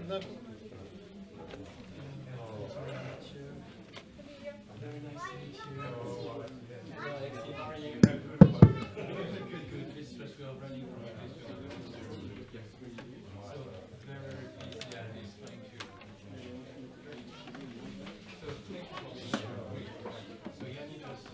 No. Very nice to meet you. How are you? Good. It's just we are running from a place to another. Yes. So very pleased. Yeah, it's thank you. So thank you for being here. So Yanni just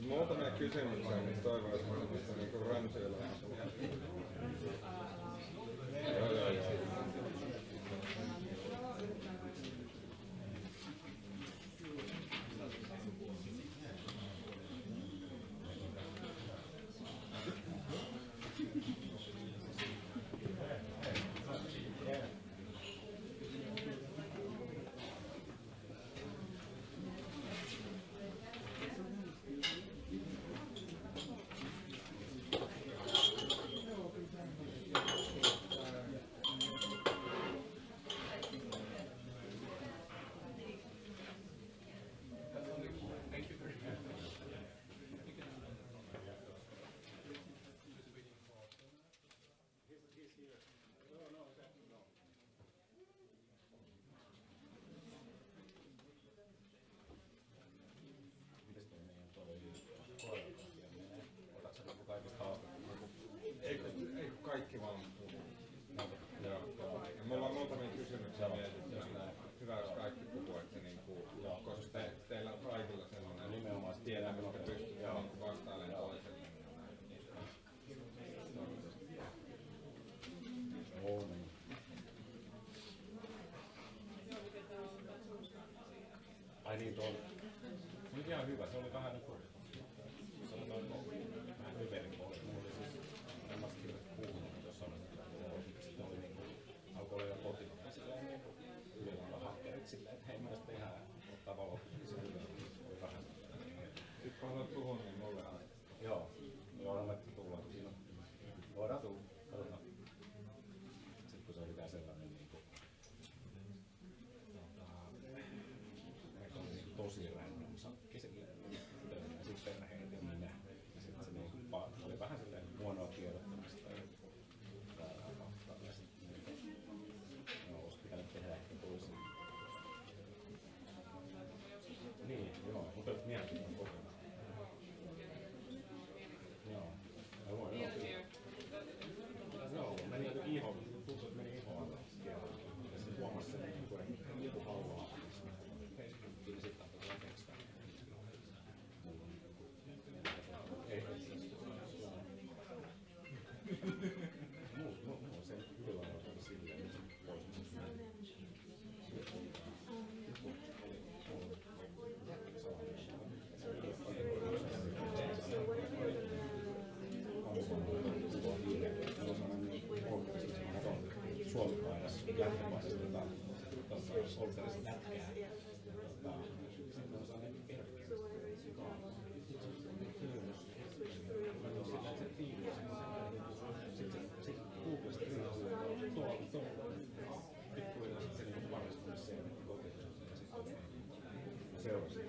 Muutamia kysymyksiä, niin toivon, että mä pystyn niinku rönsyillä. Joo. Kaikki vaan. Joo. Mulla on muutamia kysymyksiä mietitty. Hyvä, jos kaikki puhuu, että niinku, koska teillä on kaikilla sellainen nimenomaan tiedän, että pystyy vastailemaan toiselle. Ai niin, tuo oli ihan hyvä. Se oli vähän niin kuin vähän hyverin puolella. Mulla oli siis ammattikirjat puhunut, jossa oli niin kuin alkoi olla jo kotimainen silleen niin kuin ylillä hakkerit silleen, että hei mä sitä tehdään ottaa valo. Se oli vähän. Sitten kun haluat puhua, niin mulle aina. Joo, me tullaan siinä. Voidaan tulla, katsotaan. Sitten kun se oli tää sellainen niin kuin tosi random sakki silleen, ja sitten perheet ja minä. Ja sitten se niinku oli vähän silleen huonoa tiedottamista ja väärää vastaan. Ja sitten olisi pitänyt tehdä ehkä toisin. Niin, joo, mutta mielenkiintoinen kokemus. Joo, joo, meni jotenkin ihoon, tuntui, että meni ihoon alle. Ja sitten huomasi sen, että joku haluaa. Kyllä sitten on tuolla tekstää. Mulla on se ylilailla oli silleen, että Suomi-paidassa lähtöpaidassa oltaisiin lätkää. Sitten on sellainen erkki. Sitten Googlesta pikkuhiljaa sitten se valmistui se kokemus ja sitten seurasi.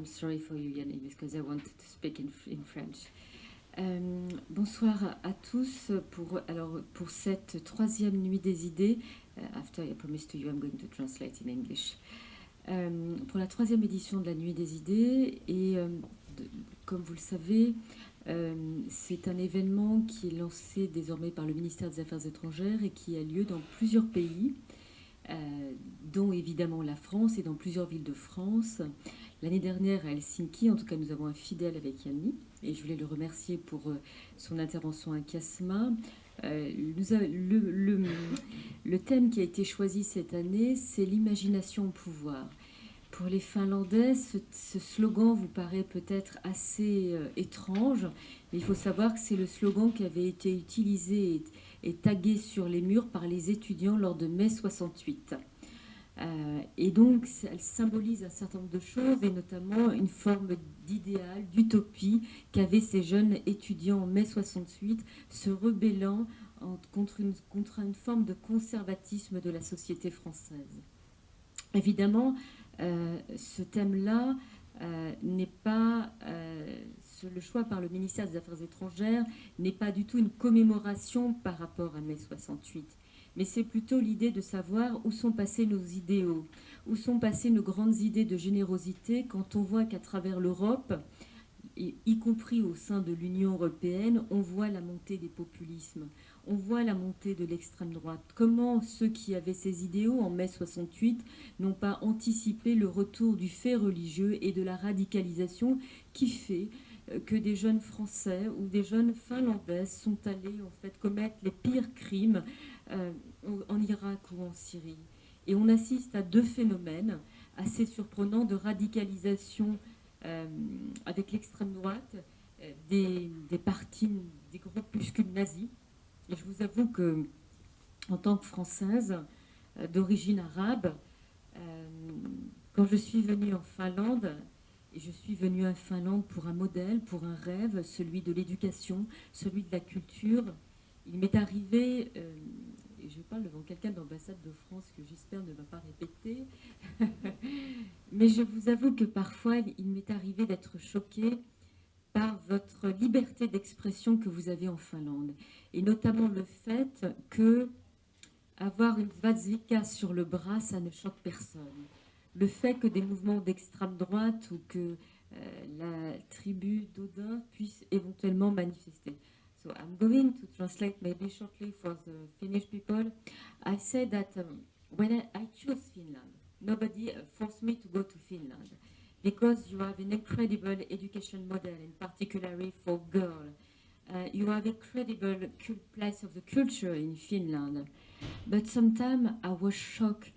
I'm sorry for you, Yannick, because I wanted to speak in French. Bonsoir à tous pour cette troisième nuit des idées. After I promise to you, I'm going to translate in English. Pour la troisième édition de la nuit des idées, et comme vous le savez, c'est un événement qui est lancé désormais par le ministère des Affaires étrangères et qui a lieu dans plusieurs pays, dont évidemment la France et dans plusieurs villes de France. L'année dernière à Helsinki, en tout cas nous avons un fidèle avec Yanni, et je voulais le remercier pour son intervention à Casma. Le thème qui a été choisi cette année, c'est l'imagination au pouvoir. Pour les Finlandais, ce slogan vous paraît peut-être assez étrange, mais il faut savoir que c'est le slogan qui avait été utilisé et tagué sur les murs par les étudiants lors de mai 68. Et donc, elle symbolise un certain nombre de choses, et notamment une forme d'idéal, d'utopie qu'avaient ces jeunes étudiants en mai 68, se rebellant contre une forme de conservatisme de la société française. Évidemment, ce thème-là n'est pas... le choix par le ministère des Affaires étrangères n'est pas du tout une commémoration par rapport à mai 68. Mais c'est plutôt l'idée de savoir où sont passés nos idéaux, où sont passées nos grandes idées de générosité quand on voit qu'à travers l'Europe, y compris au sein de l'Union européenne, on voit la montée des populismes, on voit la montée de l'extrême droite. Comment ceux qui avaient ces idéaux en mai 68 n'ont pas anticipé le retour du fait religieux et de la radicalisation qui fait que des jeunes Français ou des jeunes Finlandaises sont allés en fait commettre les pires crimes en Irak ou en Syrie. Et on assiste à deux phénomènes assez surprenants de radicalisation avec l'extrême droite, des partis, des groupuscules nazis. Et je vous avoue que, en tant que Française d'origine arabe, quand je suis venue en Finlande, et je suis venue en Finlande pour un modèle, pour un rêve, celui de l'éducation, celui de la culture. Il m'est arrivé, et je parle devant quelqu'un de l'ambassade de France que j'espère ne va pas répéter, mais je vous avoue que parfois il m'est arrivé d'être choquée par votre liberté d'expression que vous avez en Finlande, et notamment le fait que avoir une svastika sur le bras, ça ne choque personne. Le fait que des mouvements d'extrême droite ou que la tribu d'Odin puisse éventuellement manifester. So I'm going to translate maybe shortly for the Finnish people. I say that when I choose Finland, nobody forced me to go to Finland because you have an incredible education model, in particularly for girls. You have incredible place of the culture in Finland. But sometimes I was shocked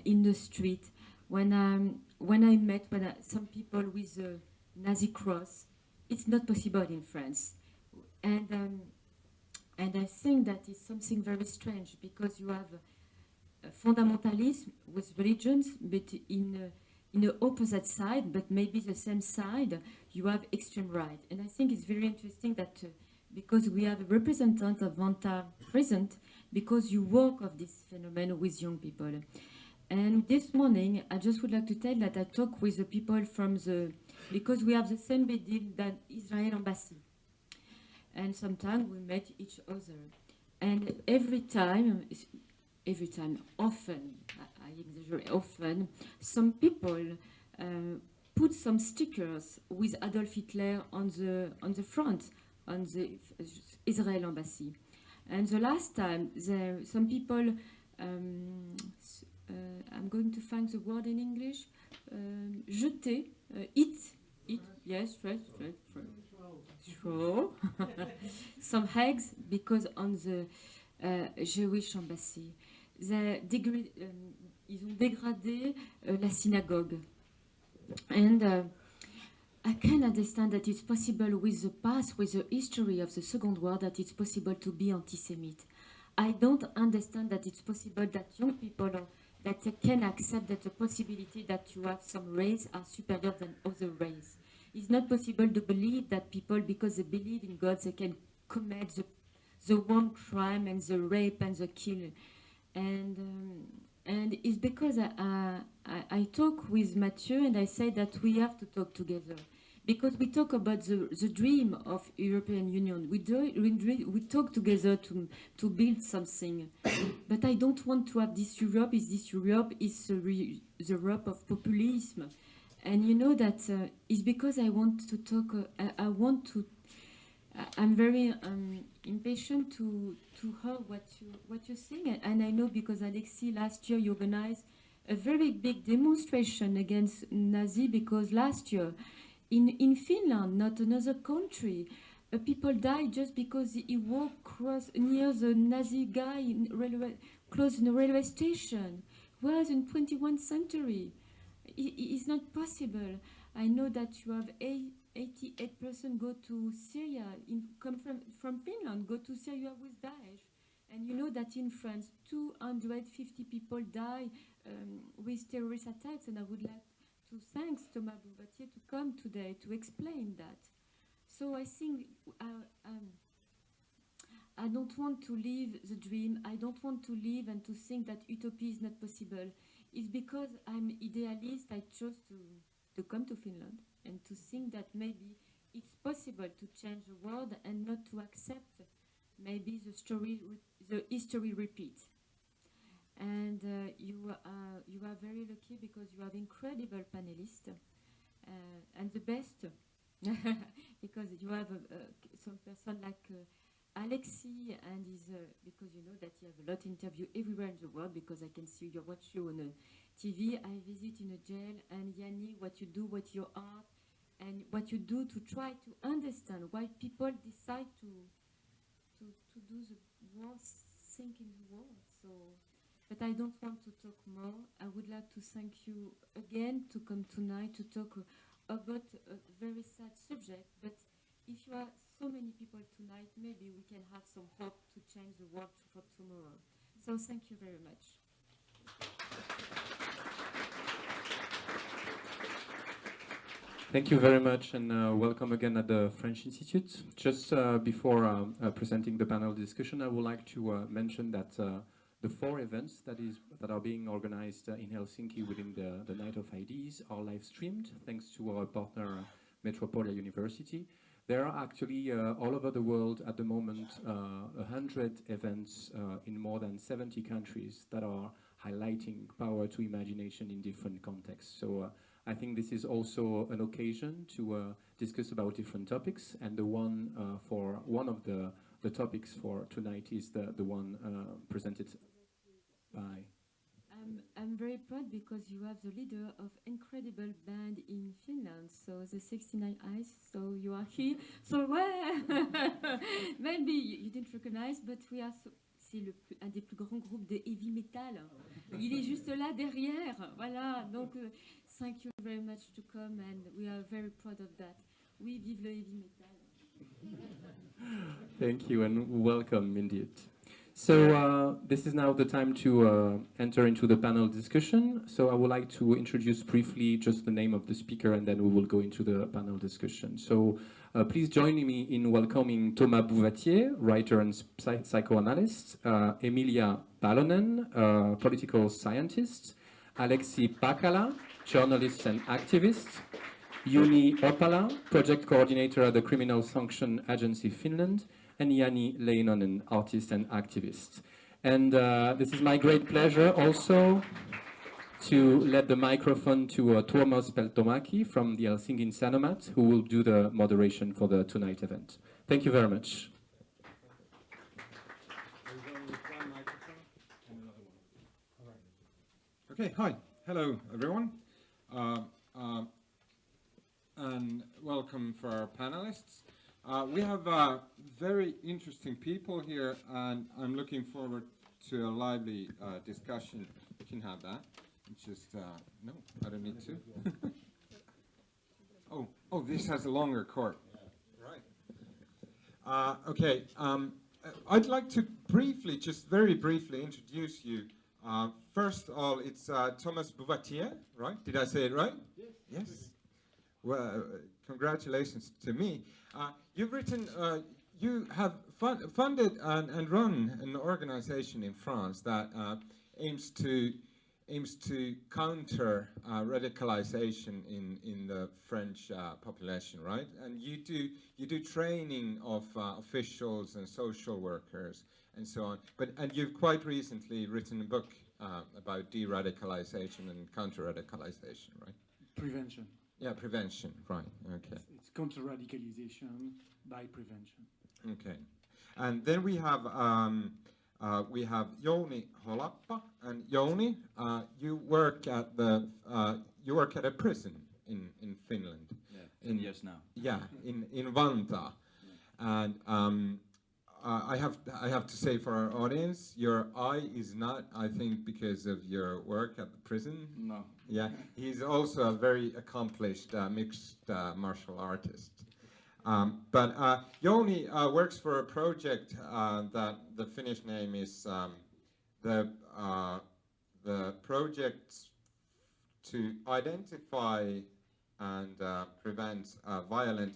in the street when I met some people with a Nazi cross. It's not possible in France. And I think that is something very strange because you have fundamentalism with religions, but in the opposite side, but maybe the same side, you have extreme right. And I think it's very interesting that because we have a representative of Vanta present, because you work of this phenomenon with young people. And this morning, I just would like to tell that I talk with the people from because we have the same building than Israel embassy. And sometimes we met each other. And every time, often, I exaggerate, often, some people put some stickers with Adolf Hitler on the front, on the Israel embassy. And the last time, some people, I'm going to find the word in English, jeter, eat, yes, right. Throw some eggs because on the Jewish embassy. Ils ont dégradé la synagogue. And I can understand that it's possible with the past, with the history of the Second World, that it's possible to be anti-Semite. I don't understand that it's possible that young people that can accept that the possibility that you have some race are superior than other race. It's not possible to believe that people, because they believe in God, they can commit the one crime and the rape and the kill. And And it's because I talk with Mathieu and I say that we have to talk together. Because we talk about the dream of European Union. We talk together to build something. But I don't want to have this Europe. This Europe is the Europe of populism. And you know that it's because I want to talk, I'm very impatient to hear what you're saying. And I know because Alexis, last year you organized a very big demonstration against Nazi, because last year in Finland, not another country, people died just because he walked near the Nazi guy close in a railway station. Whereas in 21st century, it's not possible. I know that you have 88% go to Syria, come from Finland, go to Syria with Daesh. And you know that in France, 250 people die with terrorist attacks, and I would like to thank Thomas Bouvatier to come today to explain that. So I think I don't want to live the dream. I don't want to live and to think that utopia is not possible. It's because I'm idealist. I chose to come to Finland and to think that maybe it's possible to change the world and not to accept maybe the history repeat. And you are very lucky because you have incredible panelists and the best because you have some person like Alexis, and because you know that you have a lot of interview everywhere in the world, because I can see you watch you on TV. I visit in a jail, and Yanni, what you do, what your art, and what you do to try to understand why people decide to do the worst thing in the world. So. But I don't want to talk more. I would like to thank you again to come tonight to talk about a very sad subject. But if you are so many people tonight, maybe we can have some hope to change the world for tomorrow. So thank you very much. Thank you very much, and welcome again at the French Institute. Just before presenting the panel discussion, I would like to mention that the 4 events that are being organized in Helsinki within the Night of Ideas are live streamed thanks to our partner Metropolia University. There are actually all over the world at the moment 100 events in more than 70 countries that are highlighting power to imagination in different contexts. So I think this is also an occasion to discuss about different topics, and the one for one of the topics for tonight is the one presented by. I'm very proud because you have the leader of incredible band in Finland, so the 69 Eyes. So you are here. So maybe you didn't recognize, but we are. C'est un des plus grands groupes de heavy metal. Il est juste là derrière. Voilà. Donc, thank you very much to come, and we are very proud of that. Oui, vive le heavy metal. Thank you, and welcome indeed. So this is now the time to enter into the panel discussion. So I would like to introduce briefly just the name of the speaker, and then we will go into the panel discussion. So please join me in welcoming Thomas Bouvatier, writer and psychoanalyst, Emilia Palonen, political scientist, Alexis Pakala, journalist and activist, Juni Atala, project coordinator at the Criminal Sanction Agency Finland, and Jani Leinonen, artist and activist. And this is my great pleasure also to let the microphone to Tuomas Peltomaki from the Helsingin Sanomat, who will do the moderation for the tonight event. Thank you very much. Okay, hi, hello everyone, and welcome for our panelists. We have very interesting people here, and I'm looking forward to a lively discussion. You can have that. It's just, no, I don't need to. oh, this has a longer cord. Right. Okay, I'd like to briefly, just very briefly introduce you. First of all, it's Thomas Bouvatier, right? Did I say it right? Yes. Yes. Well, congratulations to me. You've written, you have funded and run an organization in France that aims to aims to counter radicalization in the French population, right? And you do training of officials and social workers and so on. And you've quite recently written a book about de-radicalization and counter-radicalization, right? Prevention. Yeah, prevention, right, okay. It's counter-radicalization by prevention. Okay. And then we have Jouni Holappa, and Jouni, you work at a prison in Finland. Yeah, 10 years now. Yeah, in Vantaa, and I have to say for our audience, your eye is not, I think, because of your work at the prison. No. Yeah, he's also a very accomplished mixed martial artist. But Jouni works for a project that the Finnish name is the project to identify and prevent violent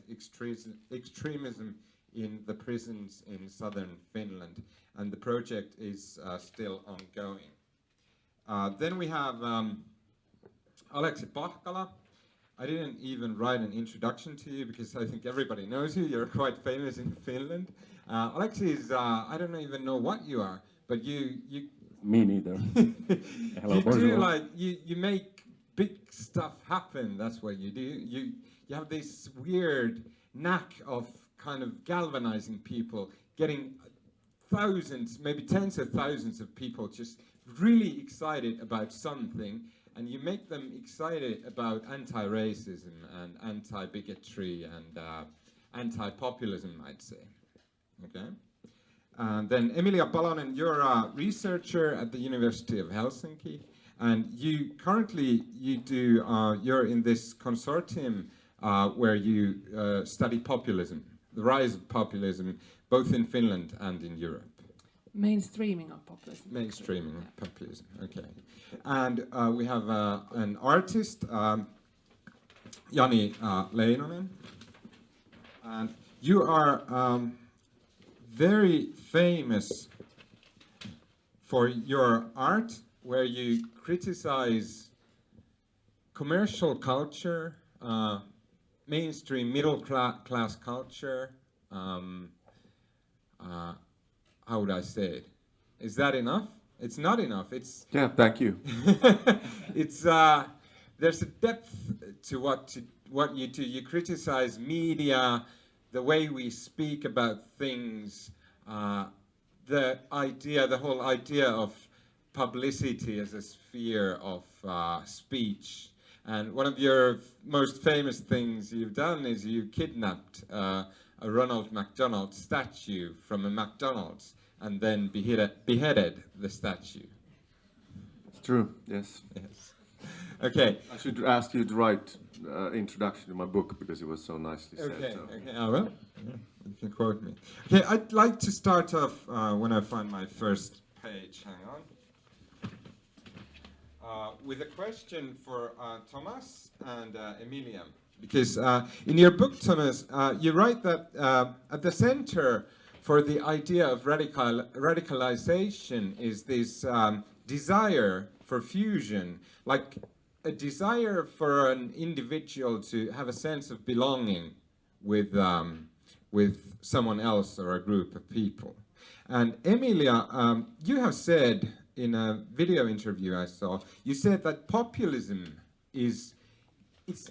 extremism in the prisons in southern Finland, and the project is still ongoing. Then we have Aleksi Pahkala. I didn't even write an introduction to you because I think everybody knows you. You're quite famous in Finland. Aleksi is, I don't even know what you are, but you Me neither. Hello, you bonjour. do like, you make big stuff happen, that's what you do. You have this weird knack of kind of galvanizing people, getting thousands, maybe tens of thousands of people just really excited about something, and you make them excited about anti-racism and anti-bigotry and anti-populism, I'd say. Okay. And then Emilia Palonen, you're a researcher at the University of Helsinki, and you currently you're in this consortium where you study populism, the rise of populism, both in Finland and in Europe. Mainstreaming of populism. Mainstreaming of populism, okay. And we have an artist, Jani Leinonen, and you are very famous for your art, where you criticize commercial culture, mainstream middle class culture. How would I say it? Is that enough? It's not enough. It's Yeah, thank you. it's there's a depth to what you do. You criticize media, the way we speak about things, the whole idea of publicity as a sphere of speech. And one of your most famous things you've done is you kidnapped a Ronald McDonald statue from a McDonald's and then beheaded the statue. It's true, yes. Yes. Okay. I should ask you to write introduction to my book because it was so nicely said. Okay. So. Okay. I will. Yeah, you can quote me. Okay. I'd like to start off when I find my first page. Hang on. With a question for Thomas and Emilia. Because in your book, Thomas, you write that at the center for the idea of radicalization is this desire for fusion, like a desire for an individual to have a sense of belonging with someone else or a group of people. And Emilia, you have said in a video interview I saw, you said that populism it's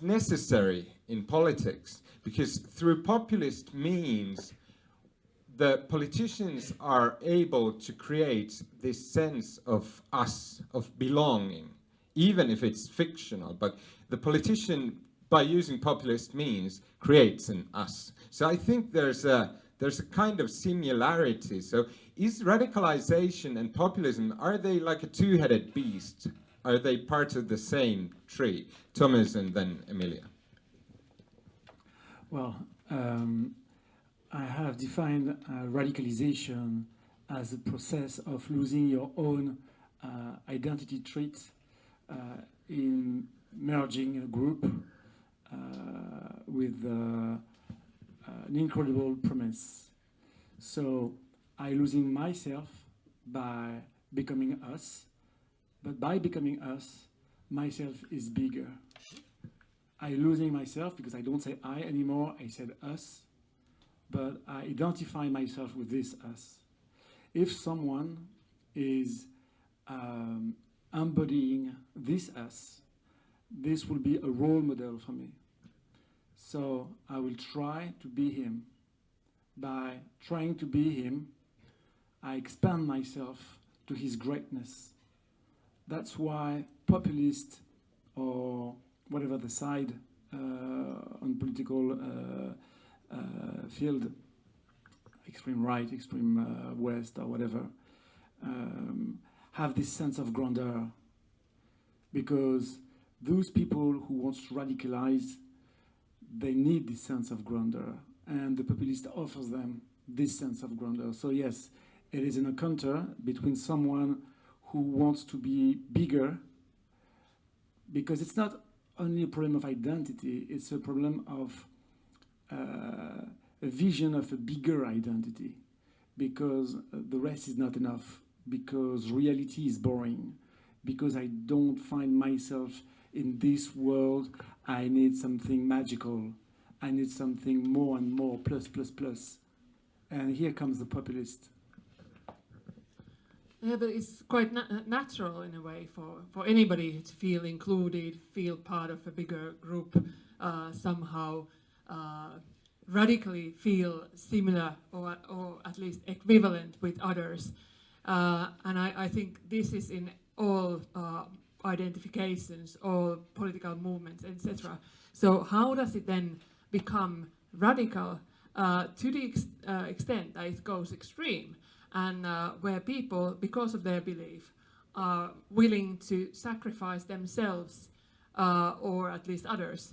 necessary in politics because through populist means the politicians are able to create this sense of us, of belonging, even if it's fictional. But the politician, by using populist means, creates an us. So I think there's a kind of similarity. So is radicalization and populism, are they like a two-headed beast? Are they part of the same tree? Thomas and then Emilia. Well, I have defined radicalization as a process of losing your own identity traits in merging a group with an incredible premise. So I losing myself by becoming us, But by becoming us, myself is bigger. I'm losing myself because I don't say I anymore, I said us. But I identify myself with this us. If someone is embodying this us, this will be a role model for me. So I will try to be him. By trying to be him, I expand myself to his greatness. That's why populists, or whatever the side on political field, extreme right, extreme west, or whatever, have this sense of grandeur. Because those people who want to radicalize, they need this sense of grandeur. And the populist offers them this sense of grandeur. So yes, it is an encounter between someone who wants to be bigger, because it's not only a problem of identity, it's a problem of a vision of a bigger identity, because the rest is not enough, because reality is boring, because I don't find myself in this world. I need something magical. I need something more and more, plus, plus, plus. And here comes the populist. Yeah, but it's quite natural in a way for anybody to feel included, feel part of a bigger group, somehow radically feel similar or at least equivalent with others. And I think this is in all identifications, all political movements, etc. So how does it then become radical to the extent that it goes extreme, and where people, because of their belief, are willing to sacrifice themselves or at least others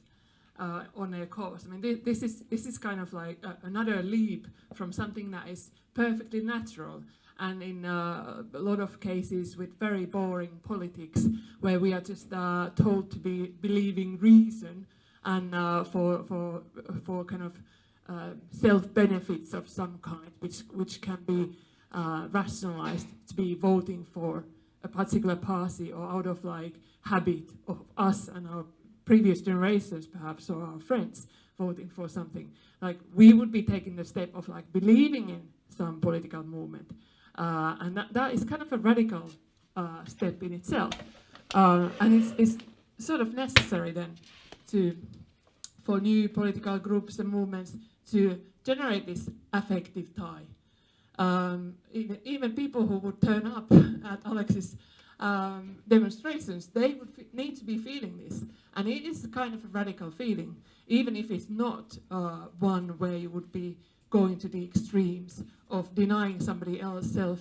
on their cause? I mean, this is kind of like another leap from something that is perfectly natural, and in a lot of cases with very boring politics, where we are just told to be believing reason and for kind of self-benefits of some kind, which can be rationalized to be voting for a particular party, or out of like habit of us and our previous generations perhaps, or our friends voting for something. Like, we would be taking the step of like believing in some political movement, and that is kind of a radical step in itself, and it's sort of necessary then for new political groups and movements to generate this affective tie. Even people who would turn up at Alex's demonstrations, they would need to be feeling this. And it is kind of a radical feeling, even if it's not one where you would be going to the extremes of denying somebody else's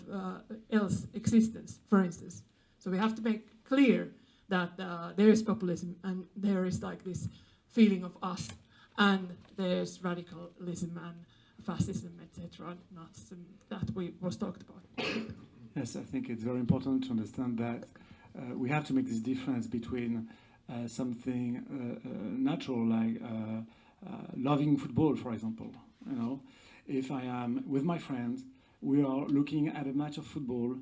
existence, for instance. So we have to make clear that there is populism, and there is like this feeling of us, and there's radicalism and fascism, etc., that we was talked about. Yes, I think it's very important to understand that we have to make this difference between something natural, like loving football, for example. You know, if I am with my friends, we are looking at a match of football,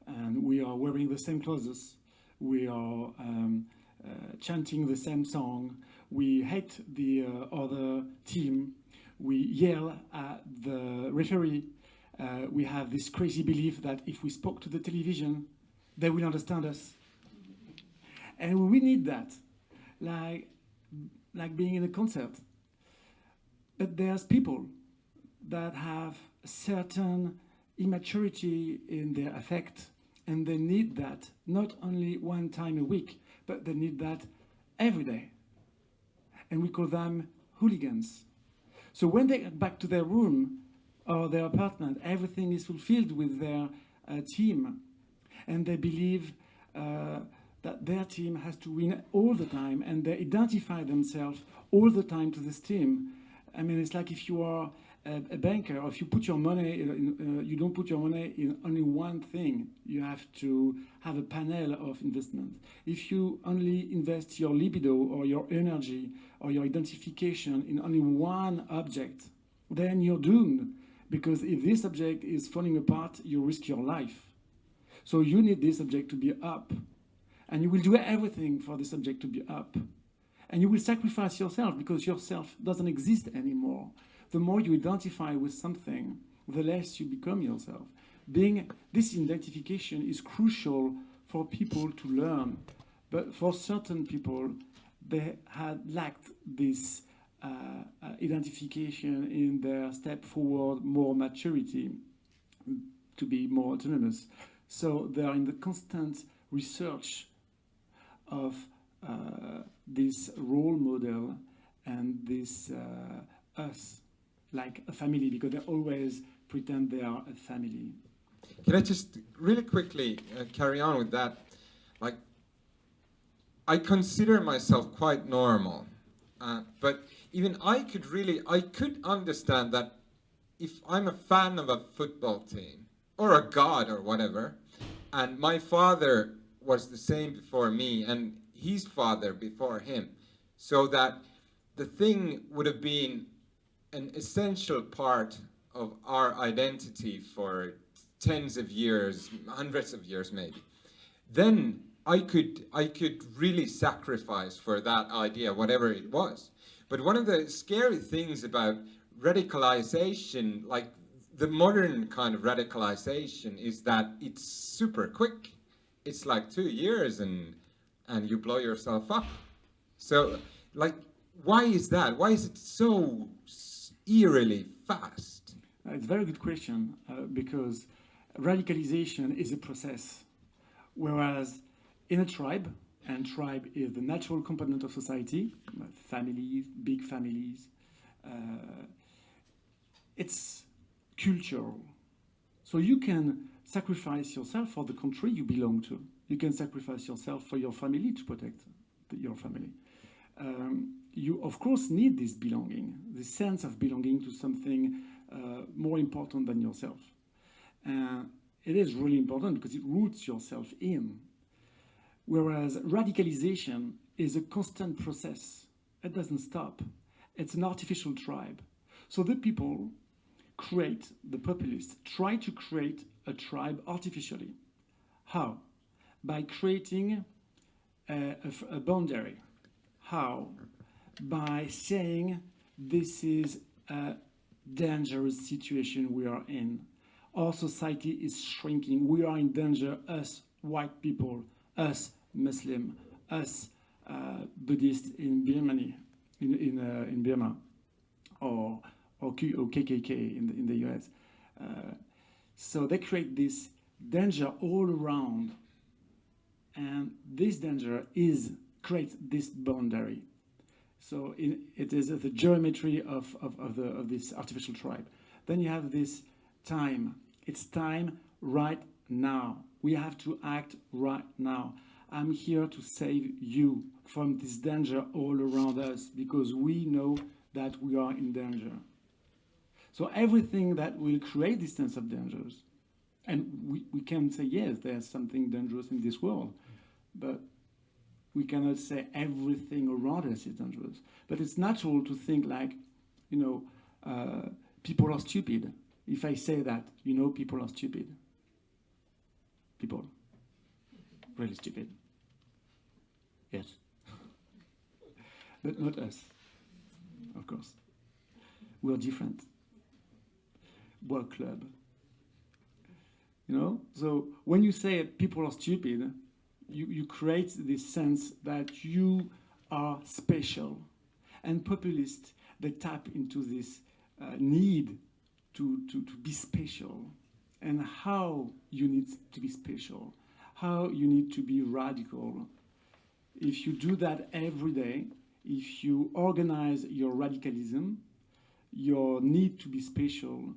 and we are wearing the same clothes, we are chanting the same song, we hate the other team, we yell at the referee, we have this crazy belief that if we spoke to the television, they will understand us. And we need that, like being in a concert. But there's people that have a certain immaturity in their affect, and they need that not only one time a week, but they need that every day. And we call them hooligans. So when they get back to their room or their apartment, everything is fulfilled with their team. And they believe that their team has to win all the time, and they identify themselves all the time to this team. I mean, it's like if you are a banker, or if you put your money, you don't put your money in only one thing. You have to have a panel of investment. If you only invest your libido or your energy or your identification in only one object, then you're doomed. Because if this object is falling apart, you risk your life. So you need this object to be up And you will do everything for the subject to be up. And you will sacrifice yourself because yourself doesn't exist anymore. The more you identify with something, the less you become yourself. This identification is crucial for people to learn. But for certain people, they had lacked this identification in their step forward, more maturity, to be more autonomous. So they are in the constant research of this role model and this us, like a family, because they always pretend they are a family. Can I just really quickly carry on with that? Like, I consider myself quite normal, but even I could understand that if I'm a fan of a football team, or a god or whatever, and my father was the same before me, and his father before him, so that the thing would have been an essential part of our identity for tens of years, hundreds of years maybe, then I could really sacrifice for that idea, whatever it was. But one of the scary things about radicalization, like the modern kind of radicalization, is that it's super quick. It's like 2 years and you blow yourself up. So, like, why is that? Why is it so eerily fast? It's a very good question, because radicalization is a process, whereas in a tribe, and tribe is the natural component of society, families, big families, it's cultural. So you can sacrifice yourself for the country you belong to. You can sacrifice yourself for your family to protect your family. You, of course, need this belonging, this sense of belonging to something more important than yourself. It is really important because it roots yourself in. Whereas radicalization is a constant process. It doesn't stop. It's an artificial tribe. So the people the populists, try to create a tribe artificially. How? By creating a boundary. How? By saying this is a dangerous situation we are in. Our society is shrinking. We are in danger, us white people, us Muslim, us Buddhists in Burma, or KKK in the US. So they create this danger all around, and this danger creates this boundary. So it is the geometry of this artificial tribe. Then you have this time. It's time right now. We have to act right now. I'm here to save you from this danger all around us because we know that we are in danger. So everything that will create this sense of dangers, and we can say, yes, there's something dangerous in this world, but we cannot say everything around us is dangerous. But it's natural to think like, people are stupid. If I say that, people are stupid. People. Really stupid. Yes. But not us, of course. We're different. Work club. So when you say people are stupid, you create this sense that you are special. And populists, they tap into this need to be special, and how you need to be special, how you need to be radical. If you do that every day, if you organize your radicalism, your need to be special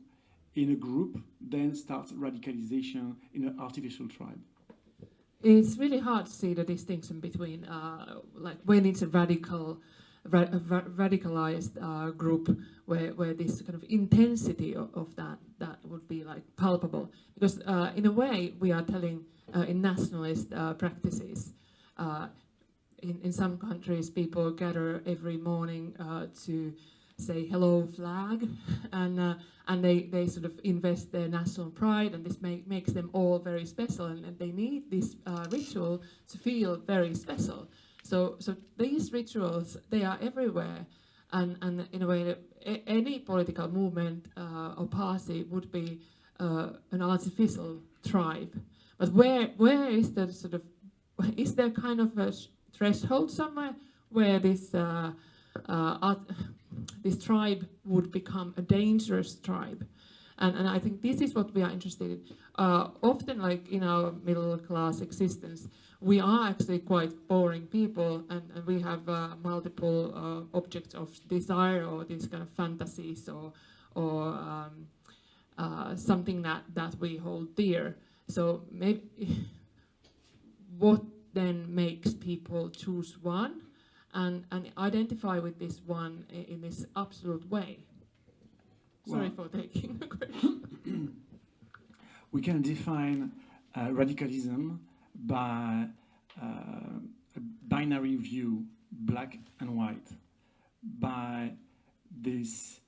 in a group, then starts radicalization in an artificial tribe. It's really hard to see the distinction between like when it's a radicalized group where this kind of intensity of that would be like palpable, because in a way we are telling in nationalist practices. In some countries, people gather every morning to say hello flag, and they sort of invest their national pride, and this makes them all very special, and they need this ritual to feel very special. So these rituals, they are everywhere, and in a way, any political movement or party would be an artificial tribe. But where is the sort of, is there kind of a threshold somewhere where this this tribe would become a dangerous tribe? And I think this is what we are interested in. Often, like in our middle class existence, we are actually quite boring people, and we have multiple objects of desire, or these kind of fantasies, or something that we hold dear. So maybe what then makes people choose one and identify with this one in this absolute way? Sorry for taking the question. We can define radicalism by a binary view, black and white, by this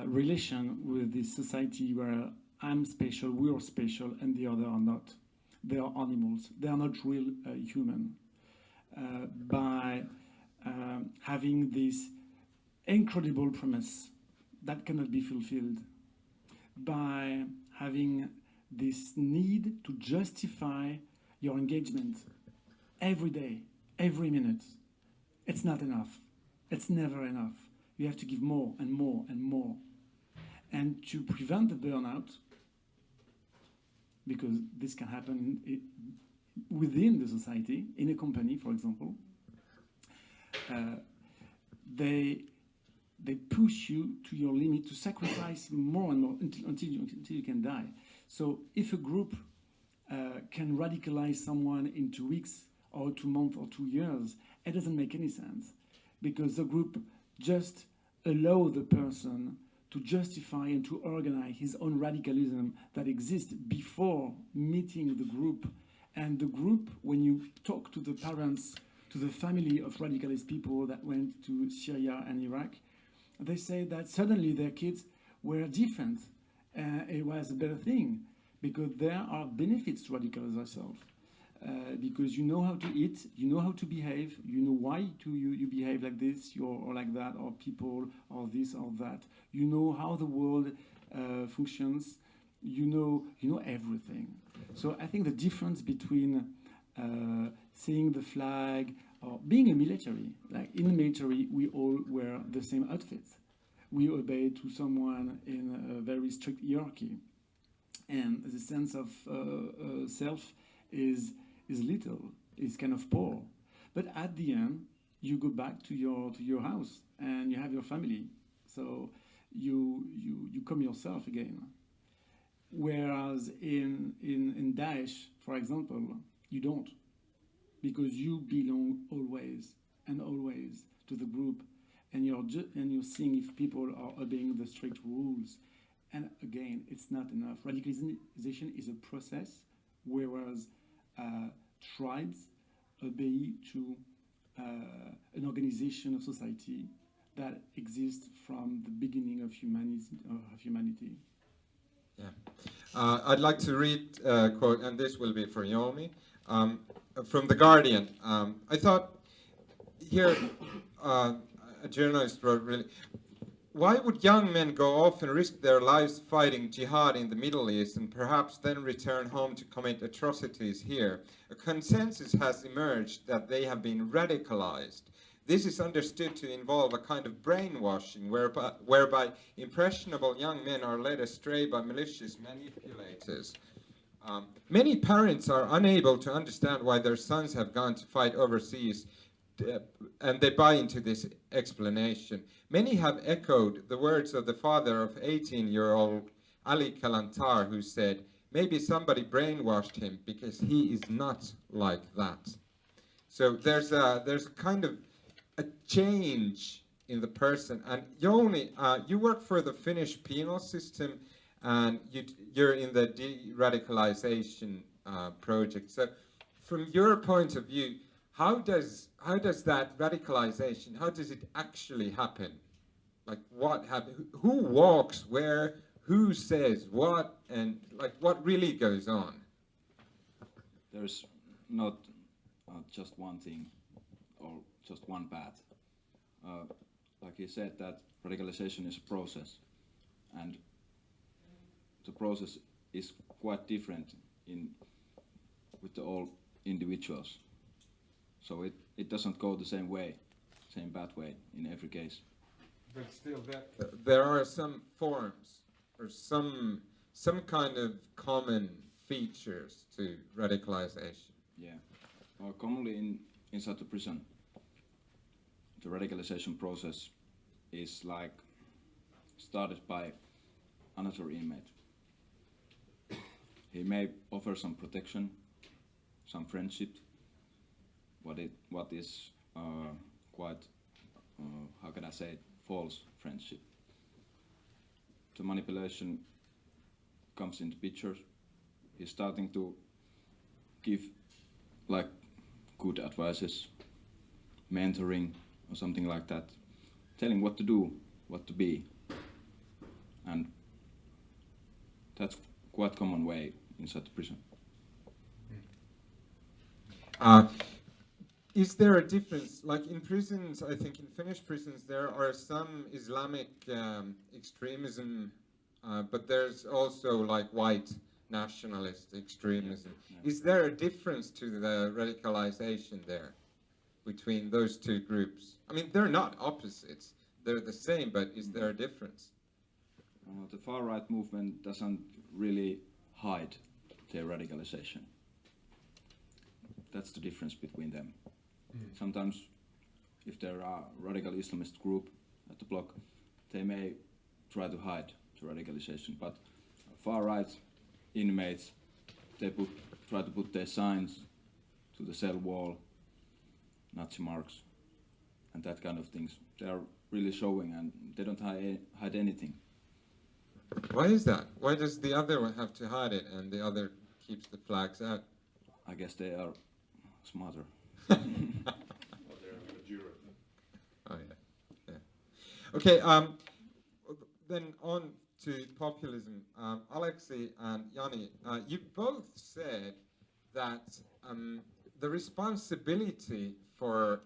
relation with this society where I'm special, we are special, and the other are not. They are animals. They are not real human. By having this incredible premise that cannot be fulfilled, by having this need to justify your engagement every day, every minute. It's not enough. It's never enough. You have to give more and more and more. And to prevent the burnout, because this can happen within the society, in a company, for example, they push you to your limit to sacrifice more and more until you can die. So if a group can radicalize someone in 2 weeks or 2 months or 2 years, it doesn't make any sense, because the group just allow the person to justify and to organize his own radicalism that exists before meeting the group. And the group, when you talk to the parents, to the family of radicalist people that went to Syria and Iraq, they say that suddenly their kids were different. It was a better thing, because there are benefits to radicalize yourself. Because you know how to eat, you know how to behave, you know why you behave like this or like that, or people, or this or that. You know how the world functions. You know everything. So I think the difference between seeing the flag or being a military, like in the military, we all wear the same outfits. We obey to someone in a very strict hierarchy, and the sense of self is little, is kind of poor. But at the end, you go back to your house and you have your family. So you come yourself again. Whereas in Daesh, for example, you don't, because you belong always and always to the group, and you're seeing if people are obeying the strict rules. And again, it's not enough. Radicalization is a process, whereas tribes obey to an organization of society that exists from the beginning of humanity. Yeah. I'd like to read a quote, and this will be for Yomi, from The Guardian. I thought here a journalist wrote, really, why would young men go off and risk their lives fighting jihad in the Middle East and perhaps then return home to commit atrocities here? A consensus has emerged that they have been radicalized. This is understood to involve a kind of brainwashing whereby impressionable young men are led astray by malicious manipulators. Many parents are unable to understand why their sons have gone to fight overseas, and they buy into this explanation. Many have echoed the words of the father of 18-year-old Ali Kalantar, who said, maybe somebody brainwashed him because he is not like that. So there's a kind of a change in the person. And Joni, you work for the Finnish penal system, and you're in the de-radicalization project. So from your point of view, how does that radicalization, how does it actually happen? Like what happened? Who walks where? Who says what? And like what really goes on? There's not just one thing or just one path. Like you said, that radicalization is a process, and the process is quite different with all individuals. So it doesn't go the same way, same pathway in every case. But still, there are some forms or some kind of common features to radicalization. Yeah. Commonly inside the prison, the radicalization process is like started by another inmate. He may offer some protection, some friendship, what is quite, how can I say it, false friendship. The manipulation comes into picture. He's starting to give like good advices, mentoring or something like that, telling what to do, what to be. And that's quite common way inside the prison. Is there a difference? Like in prisons, I think in Finnish prisons there are some Islamic extremism, but there's also like white nationalist extremism. Yeah. Is there a difference to the radicalization there between those two groups? I mean, they're not opposites. They're the same, but is there a difference? The far-right movement doesn't really hide their radicalization. That's the difference between them. Sometimes, if there are radical Islamist group at the block, they may try to hide the radicalization, but far-right inmates, they try to put their signs to the cell wall, Nazi marks, and that kind of things. They are really showing, and they don't hide anything. Why is that? Why does the other one have to hide it and the other keeps the flags out? I guess they are smarter. Oh yeah, yeah. Okay. Then on to populism. Alexei and Yanni, you both said that the responsibility for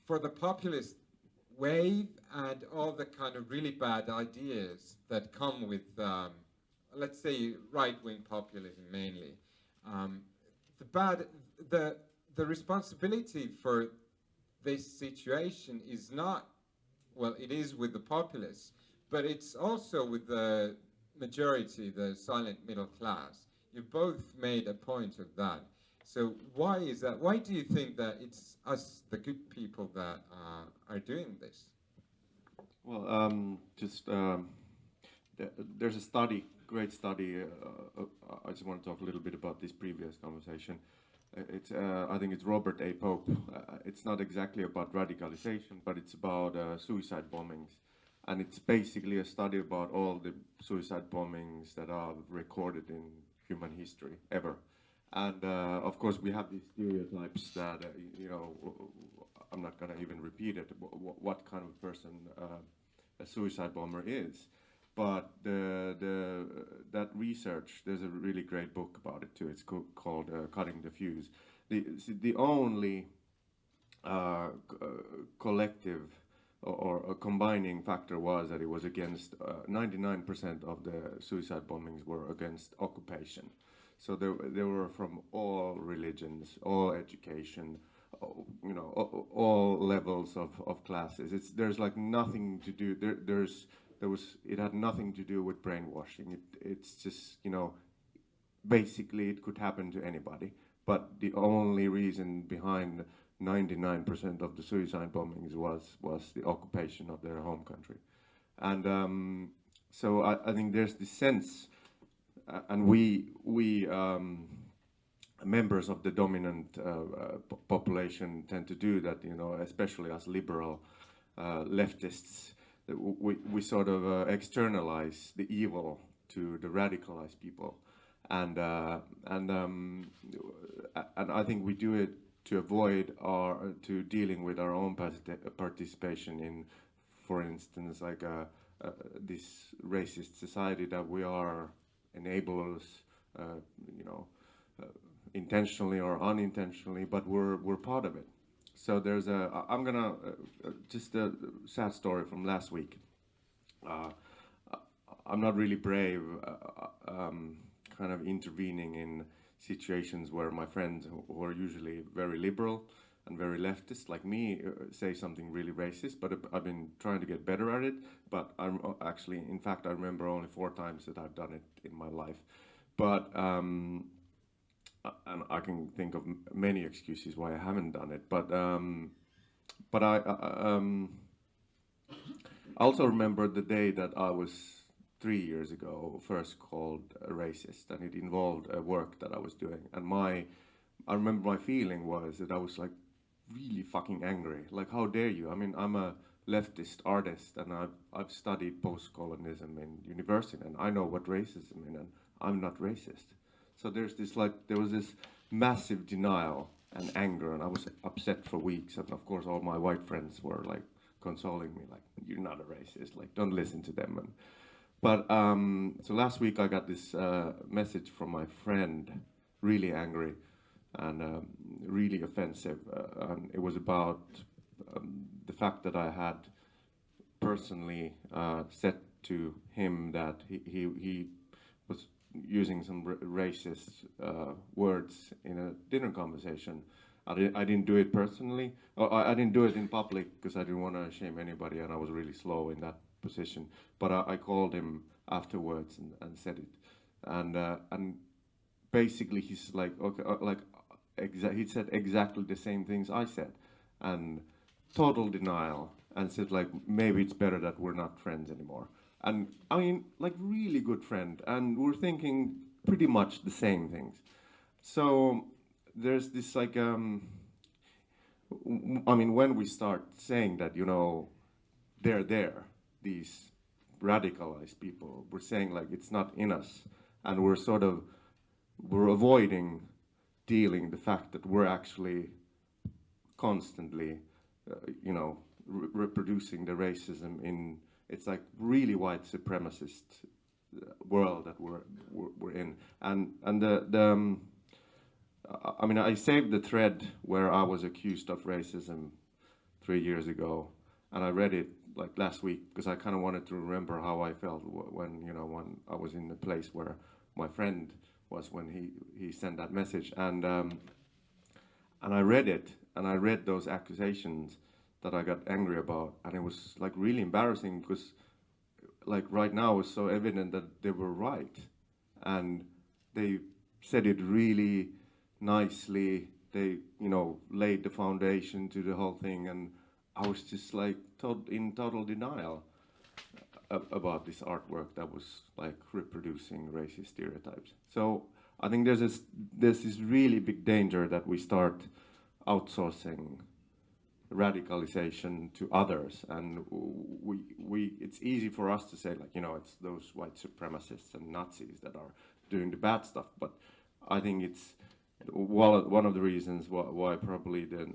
the populist wave and all the kind of really bad ideas that come with, let's say, right-wing populism mainly. The responsibility for this situation is not, well, it is with the populists, but it's also with the majority, the silent middle class. You both made a point of that. So why is that? Why do you think that it's us, the good people, that are doing this? Well, there's a study, great study. I just want to talk a little bit about this previous conversation. I think it's Robert A. Pope. It's not exactly about radicalization, but it's about suicide bombings. And it's basically a study about all the suicide bombings that are recorded in human history, ever. And of course, we have these stereotypes that, I'm not going to even repeat it, what kind of person a suicide bomber is. But that research, there's a really great book about it too. It's called Cutting the Fuse. The only collective or a combining factor was that it was against 99% of the suicide bombings were against occupation. So they were from all religions, all education, all levels of classes. There's like nothing to do. It had nothing to do with brainwashing. It's just, basically it could happen to anybody. But the only reason behind 99% of the suicide bombings was the occupation of their home country. And so I think there's this sense, and we members of the dominant population tend to do that, especially as liberal leftists. We sort of externalize the evil to the radicalized people, and I think we do it to avoid to dealing with our own participation in, for instance, like this racist society that we are enablers, you know, intentionally or unintentionally, but we're part of it. So there's I'm gonna just a sad story from last week. I'm not really brave, kind of intervening in situations where my friends, who are usually very liberal and very leftist, like me, say something really racist. But I've been trying to get better at it. But I'm actually, in fact, I remember only 4 times that I've done it in my life. But and I can think of many excuses why I haven't done it. But I also remember the day that I was 3 years ago first called a racist, and it involved a work that I was doing. And I remember my feeling was that I was like really fucking angry. Like, how dare you? I mean, I'm a leftist artist, and I've studied post-colonialism in university, and I know what racism is, and I'm not racist. So there was this massive denial and anger, and I was upset for weeks. And of course, all my white friends were like consoling me, like, you're not a racist, like, don't listen to them. But so last week I got this message from my friend, really angry and really offensive, and it was about the fact that I had personally said to him that he was using some racist words in a dinner conversation. I didn't do it personally. I didn't do it in public because I didn't want to shame anybody, and I was really slow in that position. But I called him afterwards and said it, and basically he's like, okay, he said exactly the same things I said, and total denial, and said like, maybe it's better that we're not friends anymore. And I mean, like, really good friend, and we're thinking pretty much the same things. So there's this like, I mean, when we start saying that, you know, they're there, these radicalized people, we're saying like it's not in us, and we're avoiding dealing the fact that we're actually constantly, you know, reproducing the racism in. It's like really white supremacist world that we're in, and I mean, I saved the thread where I was accused of racism 3 years ago, and I read it like last week because I kind of wanted to remember how I felt when I was in the place where my friend was when he sent that message, and I read it, and I read those accusations that I got angry about, and it was like really embarrassing because like right now it's so evident that they were right, and they said it really nicely. They, you know, laid the foundation to the whole thing, and I was just like in total denial about this artwork that was like reproducing racist stereotypes. So I think there's this really big danger that we start outsourcing radicalization to others, and it's easy for us to say, like, you know, it's those white supremacists and Nazis that are doing the bad stuff, but I think it's one of the reasons why probably the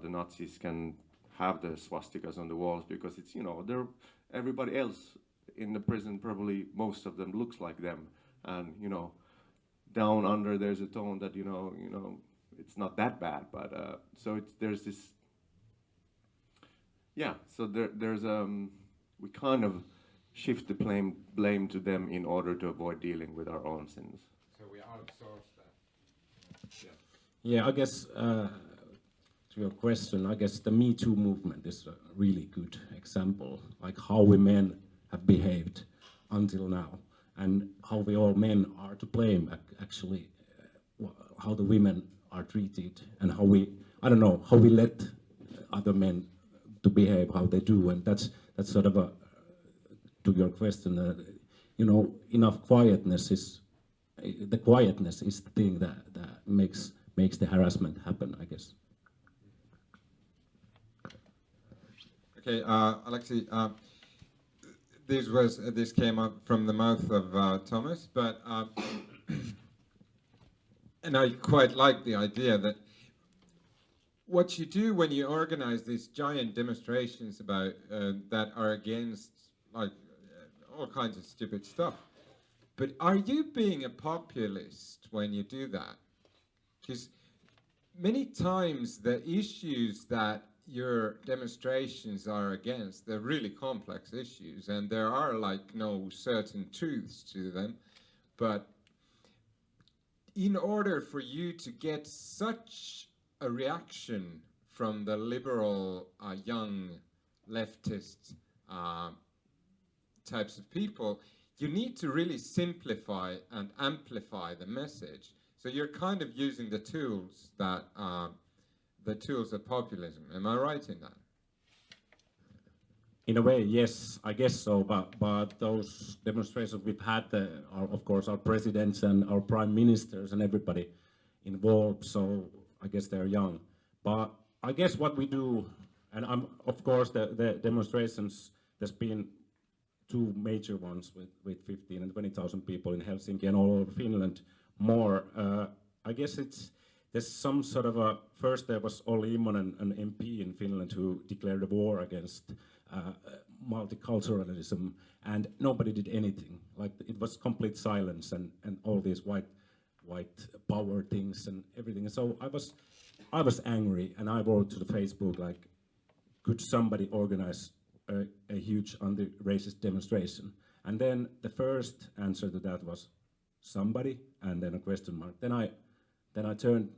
Nazis can have the swastikas on the walls, because it's, you know, everybody else in the prison, probably most of them looks like them, and, you know, down under there's a tone that, you know it's not that bad, but so there's this. Yeah, so there's we kind of shift the blame to them in order to avoid dealing with our own sins. So we outsource that. Yeah, I guess to your question, I guess the Me Too movement is a really good example, like how we men have behaved until now, and how we all men are to blame actually, how the women are treated, and how we let other men to behave how they do, and that's sort of to your question, you know, enough quietness is the thing that makes the harassment happen, I guess. Okay, Alexei, this came up from the mouth of Thomas, but and I quite like the idea that what you do when you organize these giant demonstrations about that are against like all kinds of stupid stuff. But are you being a populist when you do that? Because many times the issues that your demonstrations are against, they're really complex issues, and there are like no certain truths to them. But in order for you to get such a reaction from the liberal, young, leftist types of people, you need to really simplify and amplify the message. So you're kind of using the tools that the tools of populism. Am I right in that? In a way, yes, I guess so. But those demonstrations we've had are, of course, our presidents and our prime ministers and everybody involved. So I guess they're young. But I guess what we do, and of course the demonstrations. There's been two major ones with 15 and 20,000 people in Helsinki and all over Finland. More, I guess there's some sort of a, first there was Olli Immonen, an MP in Finland who declared a war against multiculturalism, and nobody did anything. Like it was complete silence and all these white power things and everything. So I was angry, and I wrote to the Facebook like, could somebody organize a huge anti-racist demonstration? And then the first answer to that was somebody, and then a question mark. Then I turned,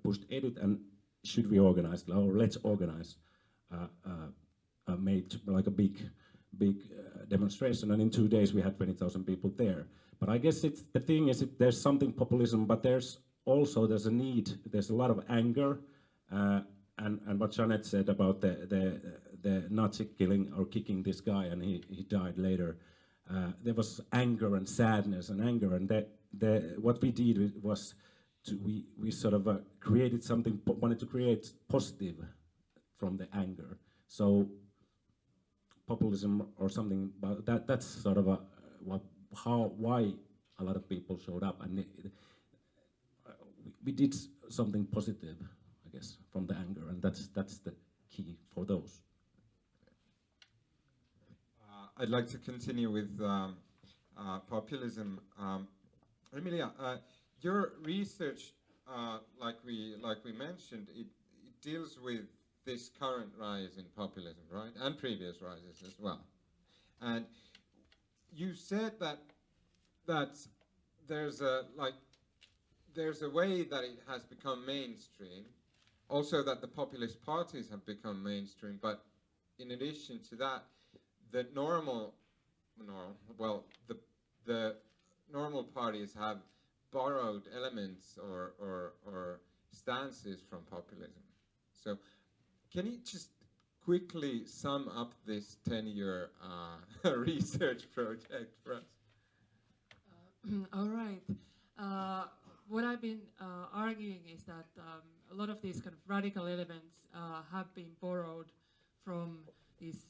pushed edit, and should we organize, or let's organize, made like a big demonstration, and in 2 days we had 20,000 people there. But I guess the thing is, there's something populism, but there's a need. There's a lot of anger, and what Jeanette said about the Nazi killing or kicking this guy, and he died later. There was anger and sadness and anger, and what we did was we sort of created something, wanted to create positive from the anger. So populism or something, but that's sort of why a lot of people showed up, and we did something positive, I guess, from the anger, and that's the key for those. I'd like to continue with populism. Emilia, your research, like we mentioned, it deals with this current rise in populism, right, and previous rises as well. And you said that there's a way that it has become mainstream, also that the populist parties have become mainstream, but in addition to that, the normal parties have borrowed elements or stances from populism. So can you just quickly sum up this 10-year research project for us? All right. What I've been arguing is that a lot of these kind of radical elements have been borrowed from these,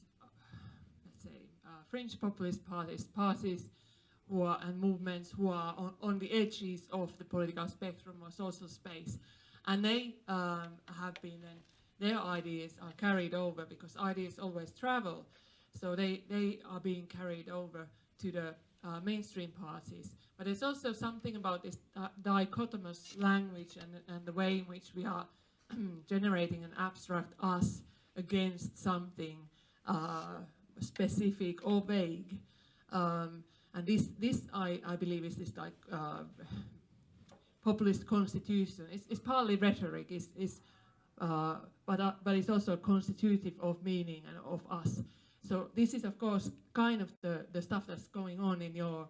let's say, fringe populist parties who are, and movements who are on the edges of the political spectrum or social space. And they have been, and their ideas are carried over, because ideas always travel. So they are being carried over to the mainstream parties. But there's also something about this dichotomous language and the way in which we are generating an abstract us against something specific or vague. And this I believe is this like populist constitution. It's partly rhetoric, but it's also constitutive of meaning and of us. So this is, of course, kind of the stuff that's going on in your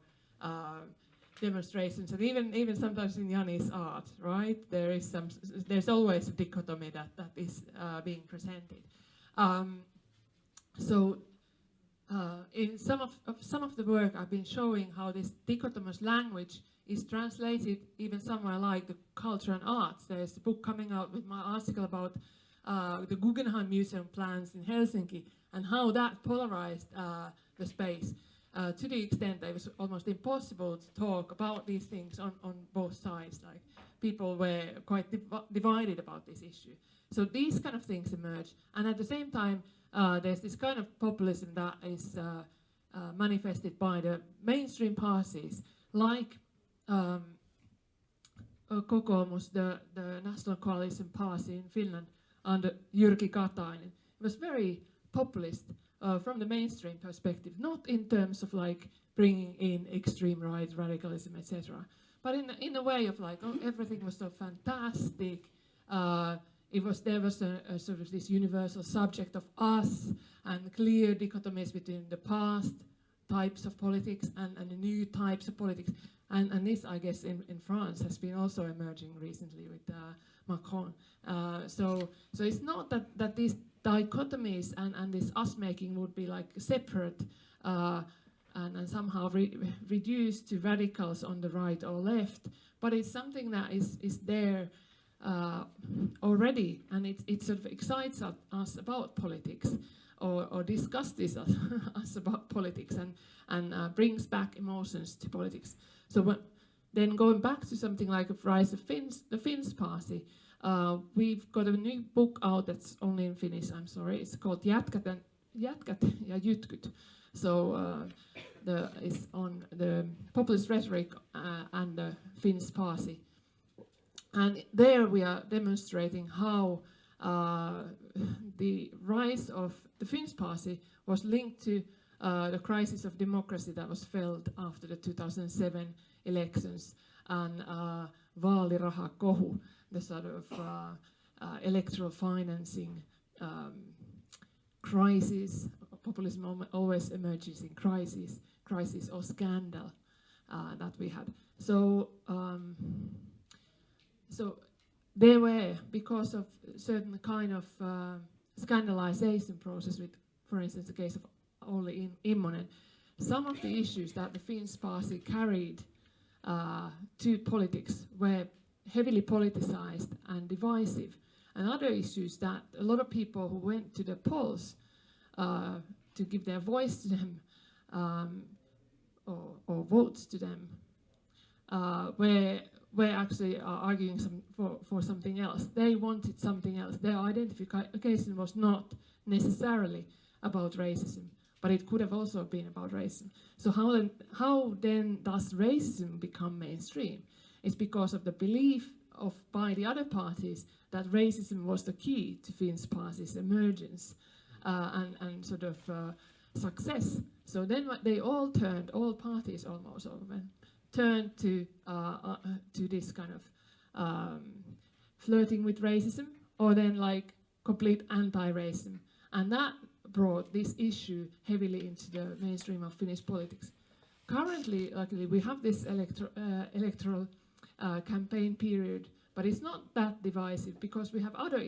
demonstrations, and even sometimes in Jani's art, right? There's always a dichotomy that is being presented. In some of the work, I've been showing how this dichotomous language is translated even somewhere like the culture and arts. There's a book coming out with my article about the Guggenheim Museum plans in Helsinki and how that polarized the space. to the extent that it was almost impossible to talk about these things on both sides. Like people were quite divided about this issue. So these kind of things emerge, and at the same time, there's this kind of populism that is manifested by the mainstream parties, like Kokoomus, the National Coalition Party in Finland, under Jyrki Katainen. It was very populist from the mainstream perspective, not in terms of like bringing in extreme right, radicalism, etc., but in a way of like, oh, everything was so fantastic. There was a sort of this universal subject of us and clear dichotomies between the past types of politics and the new types of politics. And this, I guess, in France has been also emerging recently with Macron. So it's not that these dichotomies and this us-making would be like separate and somehow reduced to radicals on the right or left, but it's something that is there already, and it sort of excites us about politics, or discusses us about politics, and brings back emotions to politics. So then going back to something like a rise of the Finns party, we've got a new book out that's only in Finnish, I'm sorry. It's called Jätkät ja Jytkyt. So it's on the populist rhetoric and the Finns party. And there we are demonstrating how the rise of the Finns party was linked to the crisis of democracy that was felt after the 2007 elections, and vaalirahakohu, the sort of electoral financing crisis. Populism always emerges in crisis or scandal that we had. So there were, because of certain kind of scandalization process with, for instance, the case of Olli Immonen, some of the issues that the Finns party carried to politics were heavily politicized and divisive, and other issues that a lot of people who went to the polls to give their voice to them or votes to them were actually arguing for something else. They wanted something else. Their identification was not necessarily about racism, but it could have also been about racism. So how then does racism become mainstream? It's because of the belief by the other parties that racism was the key to Finns party's emergence and sort of success. So then they all parties almost turned to this kind of flirting with racism, or then like complete anti-racism, and that brought this issue heavily into the mainstream of Finnish politics. Currently, luckily, we have this electoral campaign period, but it's not that divisive because we have other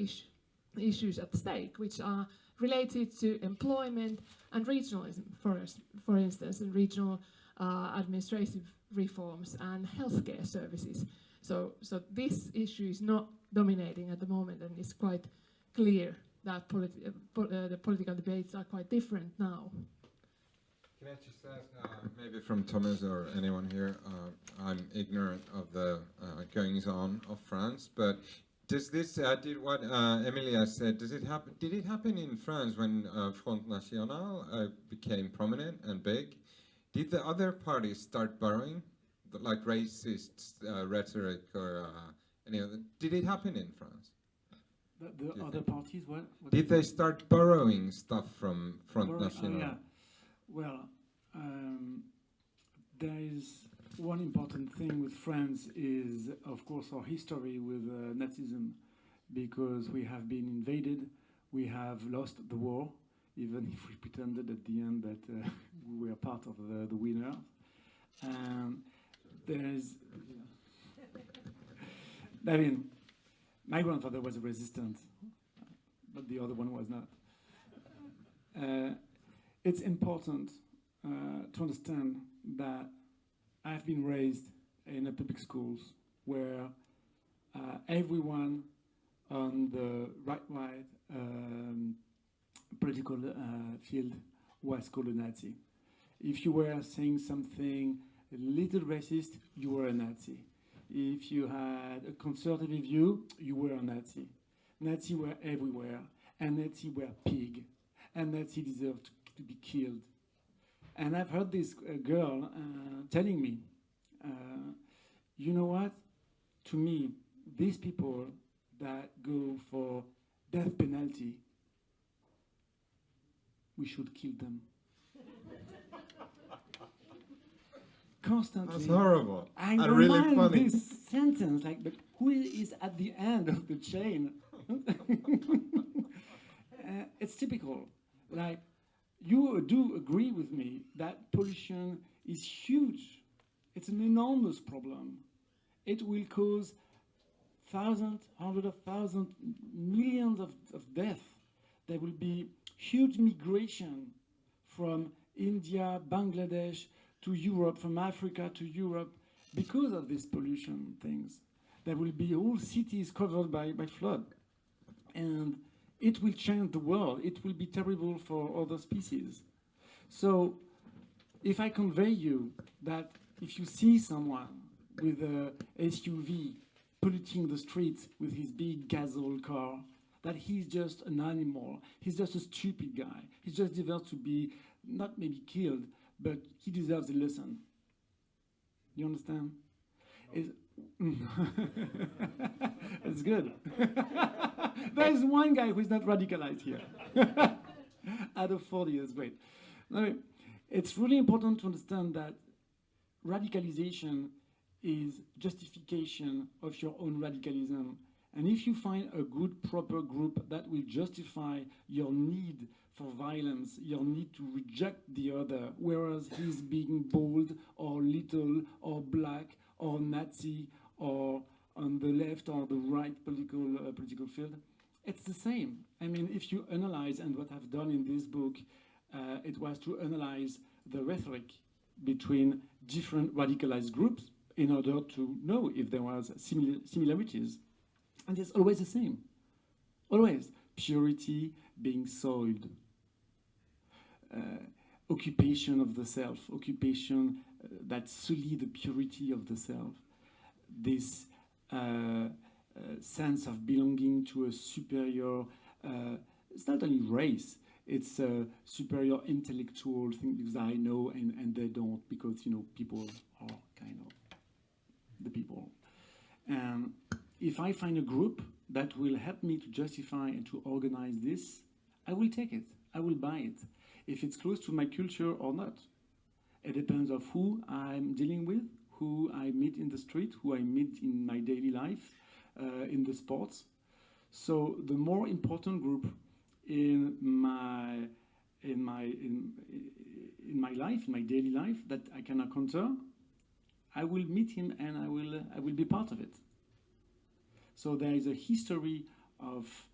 issues at stake, which are related to employment and regionalism, for instance, and regional administrative reforms and healthcare services. So this issue is not dominating at the moment, and it's quite clear that the political debates are quite different now. Can I just ask, maybe from Thomas or anyone here, I'm ignorant of the goings on of France, but does this, did what Emilia said, did it happen in France when Front National became prominent and big? Did the other parties start borrowing, like racist rhetoric or any other? Did it happen in France? The other parties, what did they start borrowing stuff from Front National? Yeah. Well, there is one important thing with France is, of course, our history with Nazism, because we have been invaded, we have lost the war, even if we pretended at the end that we were part of the winner. There's, I mean, my grandfather was a resistant, but the other one was not. It's important to understand that I've been raised in a public schools where everyone on the right political field was called a Nazi. If you were saying something a little racist, you were a Nazi. If you had a conservative view, you were a Nazi. Nazis were everywhere, and Nazis were pig, and Nazis deserved to be killed. And I've heard this girl telling me, you know what? To me, these people that go for death penalty, we should kill them. Constantly. That's horrible. I And really remind funny. this sentence, like, but who is at the end of the chain? It's typical. Like, you do agree with me that pollution is huge. It's an enormous problem. It will cause thousands, hundreds of thousands, millions of deaths. There will be huge migration from India, Bangladesh to Europe, from Africa to Europe, because of these pollution things. There will be whole cities covered by flood. And it will change the world. It will be terrible for other species. So if I convey you that if you see someone with a SUV polluting the streets with his big gasoline car, that he's just an animal, he's just a stupid guy, he just deserves to be not maybe killed, but he deserves a lesson. You understand? It's good. There's one guy who is not radicalized here. Out of 40, that's great. No, it's really important to understand that radicalization is justification of your own radicalism. And if you find a good, proper group that will justify your need for violence, your need to reject the other, whereas he's being bold or little or black or Nazi or on the left or the right political field, it's the same. I mean, if you analyze, and what I've done in this book, it was to analyze the rhetoric between different radicalized groups in order to know if there was similarities. And it's always the same. Always. Purity being soiled. Occupation of the self. Occupation that sully the purity of the self. This sense of belonging to a superior, it's not only race, it's a superior intellectual thing because I know and they don't, because, you know, people are kind of the people. And if I find a group that will help me to justify and to organize this, I will take it. I will buy it. If it's close to my culture or not. It depends on who I'm dealing with, who I meet in the street, who I meet in my daily life, in the sports. So the more important group in my life, in my daily life, that I can encounter, I will meet him and I will be part of it. So there is a history of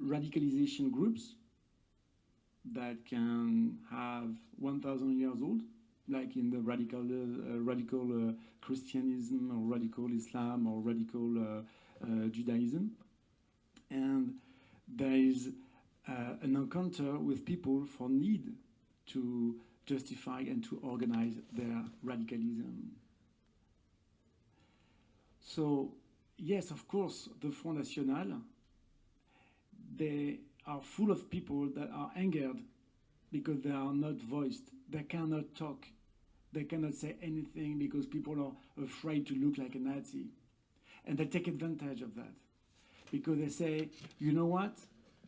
radicalization groups that can have 1,000 years old, like in the radical Christianism or radical Islam or radical Judaism. And there is an encounter with people for need to justify and to organize their radicalism. So, yes, of course, the Front National, they are full of people that are angered because they are not voiced. They cannot talk. They cannot say anything because people are afraid to look like a Nazi. And they take advantage of that because they say, you know what?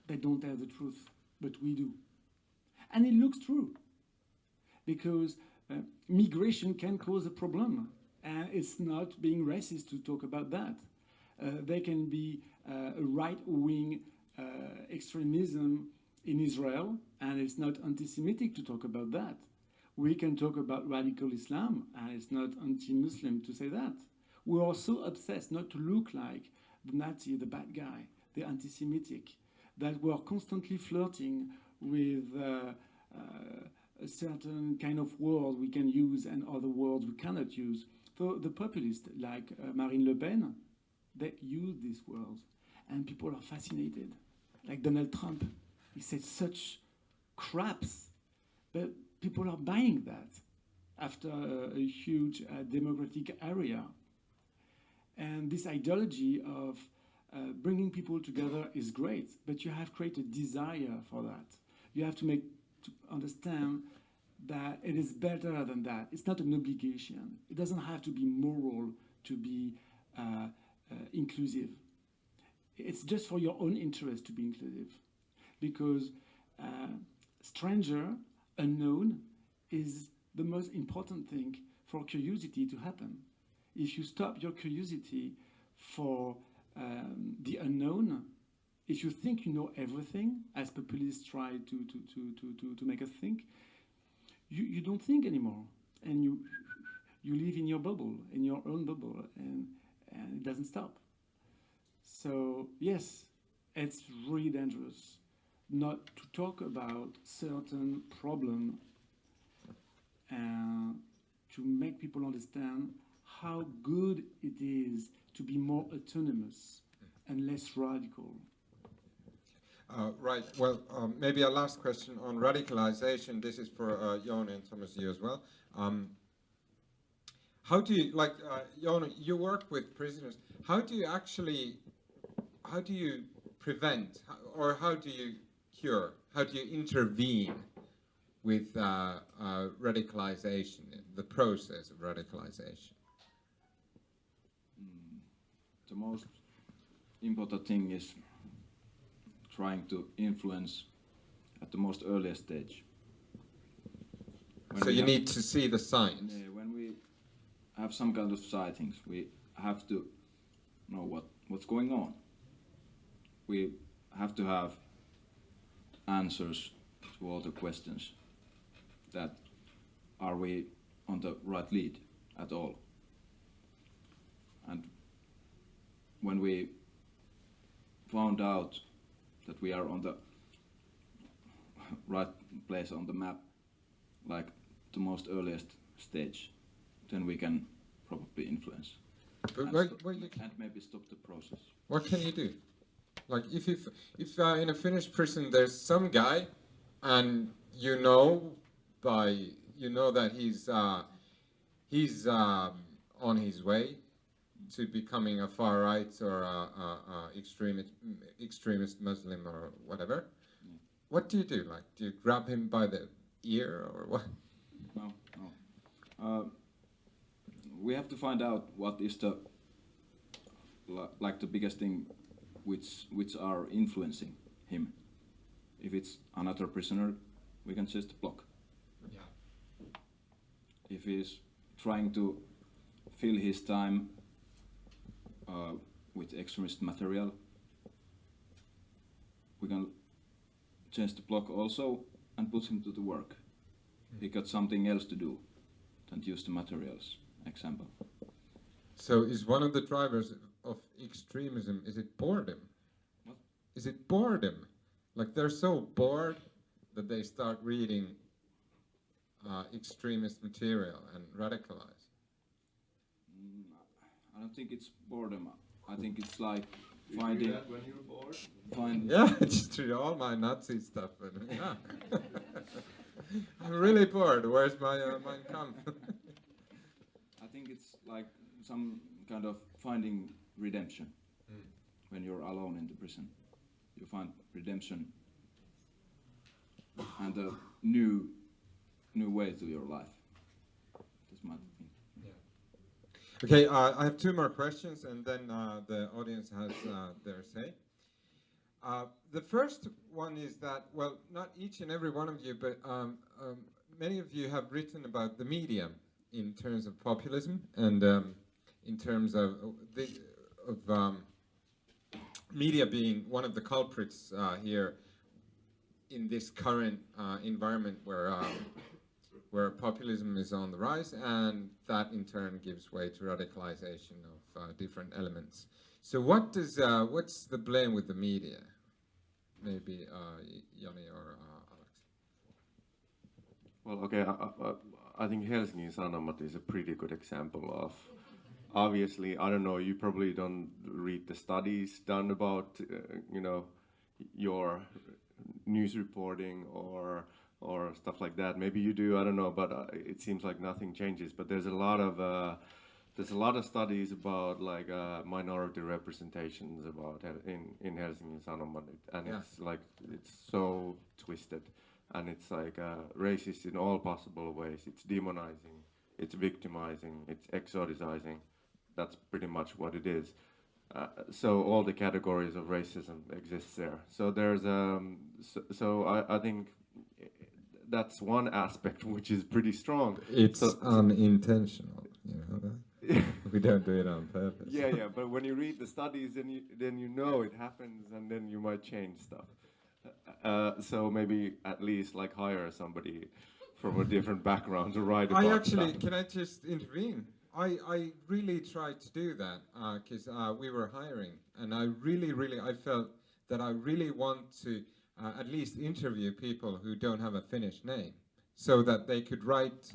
They don't tell the truth, but we do. And it looks true because migration can cause a problem. And it's not being racist to talk about that. There can be a right-wing extremism in Israel, and it's not anti-Semitic to talk about that. We can talk about radical Islam, and it's not anti-Muslim to say that. We are so obsessed not to look like the Nazi, the bad guy, the anti-Semitic, that we are constantly flirting with a certain kind of word we can use and other words we cannot use. So the populists, like Marine Le Pen, they use these words, and people are fascinated. Like Donald Trump, he said such craps, but people are buying that after a huge democratic area. And this ideology of bringing people together is great, but you have created desire for that. You have to understand that it is better than that. It's not an obligation. It doesn't have to be moral to be inclusive. It's just for your own interest to be inclusive. Because stranger, unknown, is the most important thing for curiosity to happen. If you stop your curiosity for the unknown, if you think you know everything, as populists try to make us think, you don't think anymore, and you live in your bubble, in your own bubble, and it doesn't stop. So yes, it's really dangerous not to talk about certain problem and to make people understand how good it is to be more autonomous and less radical. Right. Well, maybe a last question on radicalization. This is for Joona and Thomas, you as well. How do you, like, Joona, you work with prisoners. How do you prevent, or how do you cure, how do you intervene with radicalization, the process of radicalization? The most important thing is trying to influence at the most earliest stage. So you need to see the signs. When we have some kind of sightings, we have to know what's going on. We have to have answers to all the questions. That are we on the right lead at all? And when we found out that we are on the right place on the map, like the most earliest stage, then we can probably influence. But and maybe stop the process. What can you do? Like if in a Finnish prison there's some guy, and you know that he's on his way to becoming a far right or a extremist Muslim or whatever. Yeah. What do you do? Like, do you grab him by the ear or what? No. We have to find out what is the the biggest thing which are influencing him. If it's another prisoner, we can just block. Yeah. If he's trying to fill his time with extremist material, we can change the block also and put him to the work. He got something else to do than use the materials, example. So is one of the drivers of extremism, is it boredom? What? Is it boredom? Like they're so bored that they start reading extremist material and radicalize. I don't think it's boredom. I think it's like finding. You do that when you're bored? Yeah, it's true. All my Nazi stuff. And, yeah. I'm really bored. Where's my Mein Kampf? I think it's like some kind of finding redemption. When you're alone in the prison, you find redemption and a new way to your life. That's my thing. Okay, I have two more questions, and then the audience has their say. The first one is that, well, not each and every one of you, but many of you have written about the media in terms of populism and in terms of media being one of the culprits here in this current environment where populism is on the rise, and that in turn gives way to radicalization of different elements. So what's the blame with the media? Maybe Joni or Alex. Well, okay, I think Helsingin Sanomat is a pretty good example of, obviously, I don't know, you probably don't read the studies done about, your news reporting or or stuff like that. Maybe you do, I don't know, but it seems like nothing changes. But there's a lot of studies about like minority representations about in Helsingin Sanomat, and it's like it's so twisted, and it's like racist in all possible ways. It's demonizing, it's victimizing, it's exoticizing. That's pretty much what it is. So all the categories of racism exists there. So there's I think that's one aspect which is pretty strong. It's unintentional, you know. We don't do it on purpose. Yeah, but when you read the studies, then you know it happens, and then you might change stuff. So maybe at least like hire somebody from a different background to write about stuff. Can I just intervene? I really tried to do that because we were hiring, and I felt that I really want to at least interview people who don't have a Finnish name, so that they could write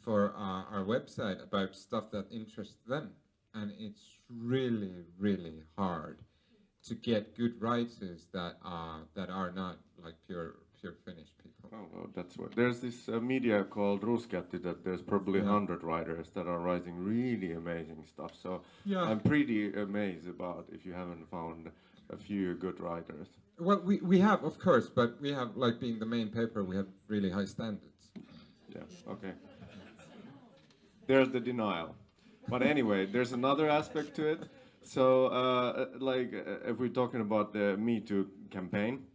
for our website about stuff that interests them. And it's really, really hard to get good writers that are not like pure Finnish people. Oh, that's what. There's this media called Rusketti that there's probably 100 writers that are writing really amazing stuff. So I'm pretty amazed about if you haven't found a few good writers. Well, we have, of course, but we have, like being the main paper, we have really high standards. Yeah, okay. There's the denial. But anyway, there's another aspect to it. So, if we're talking about the Me Too campaign,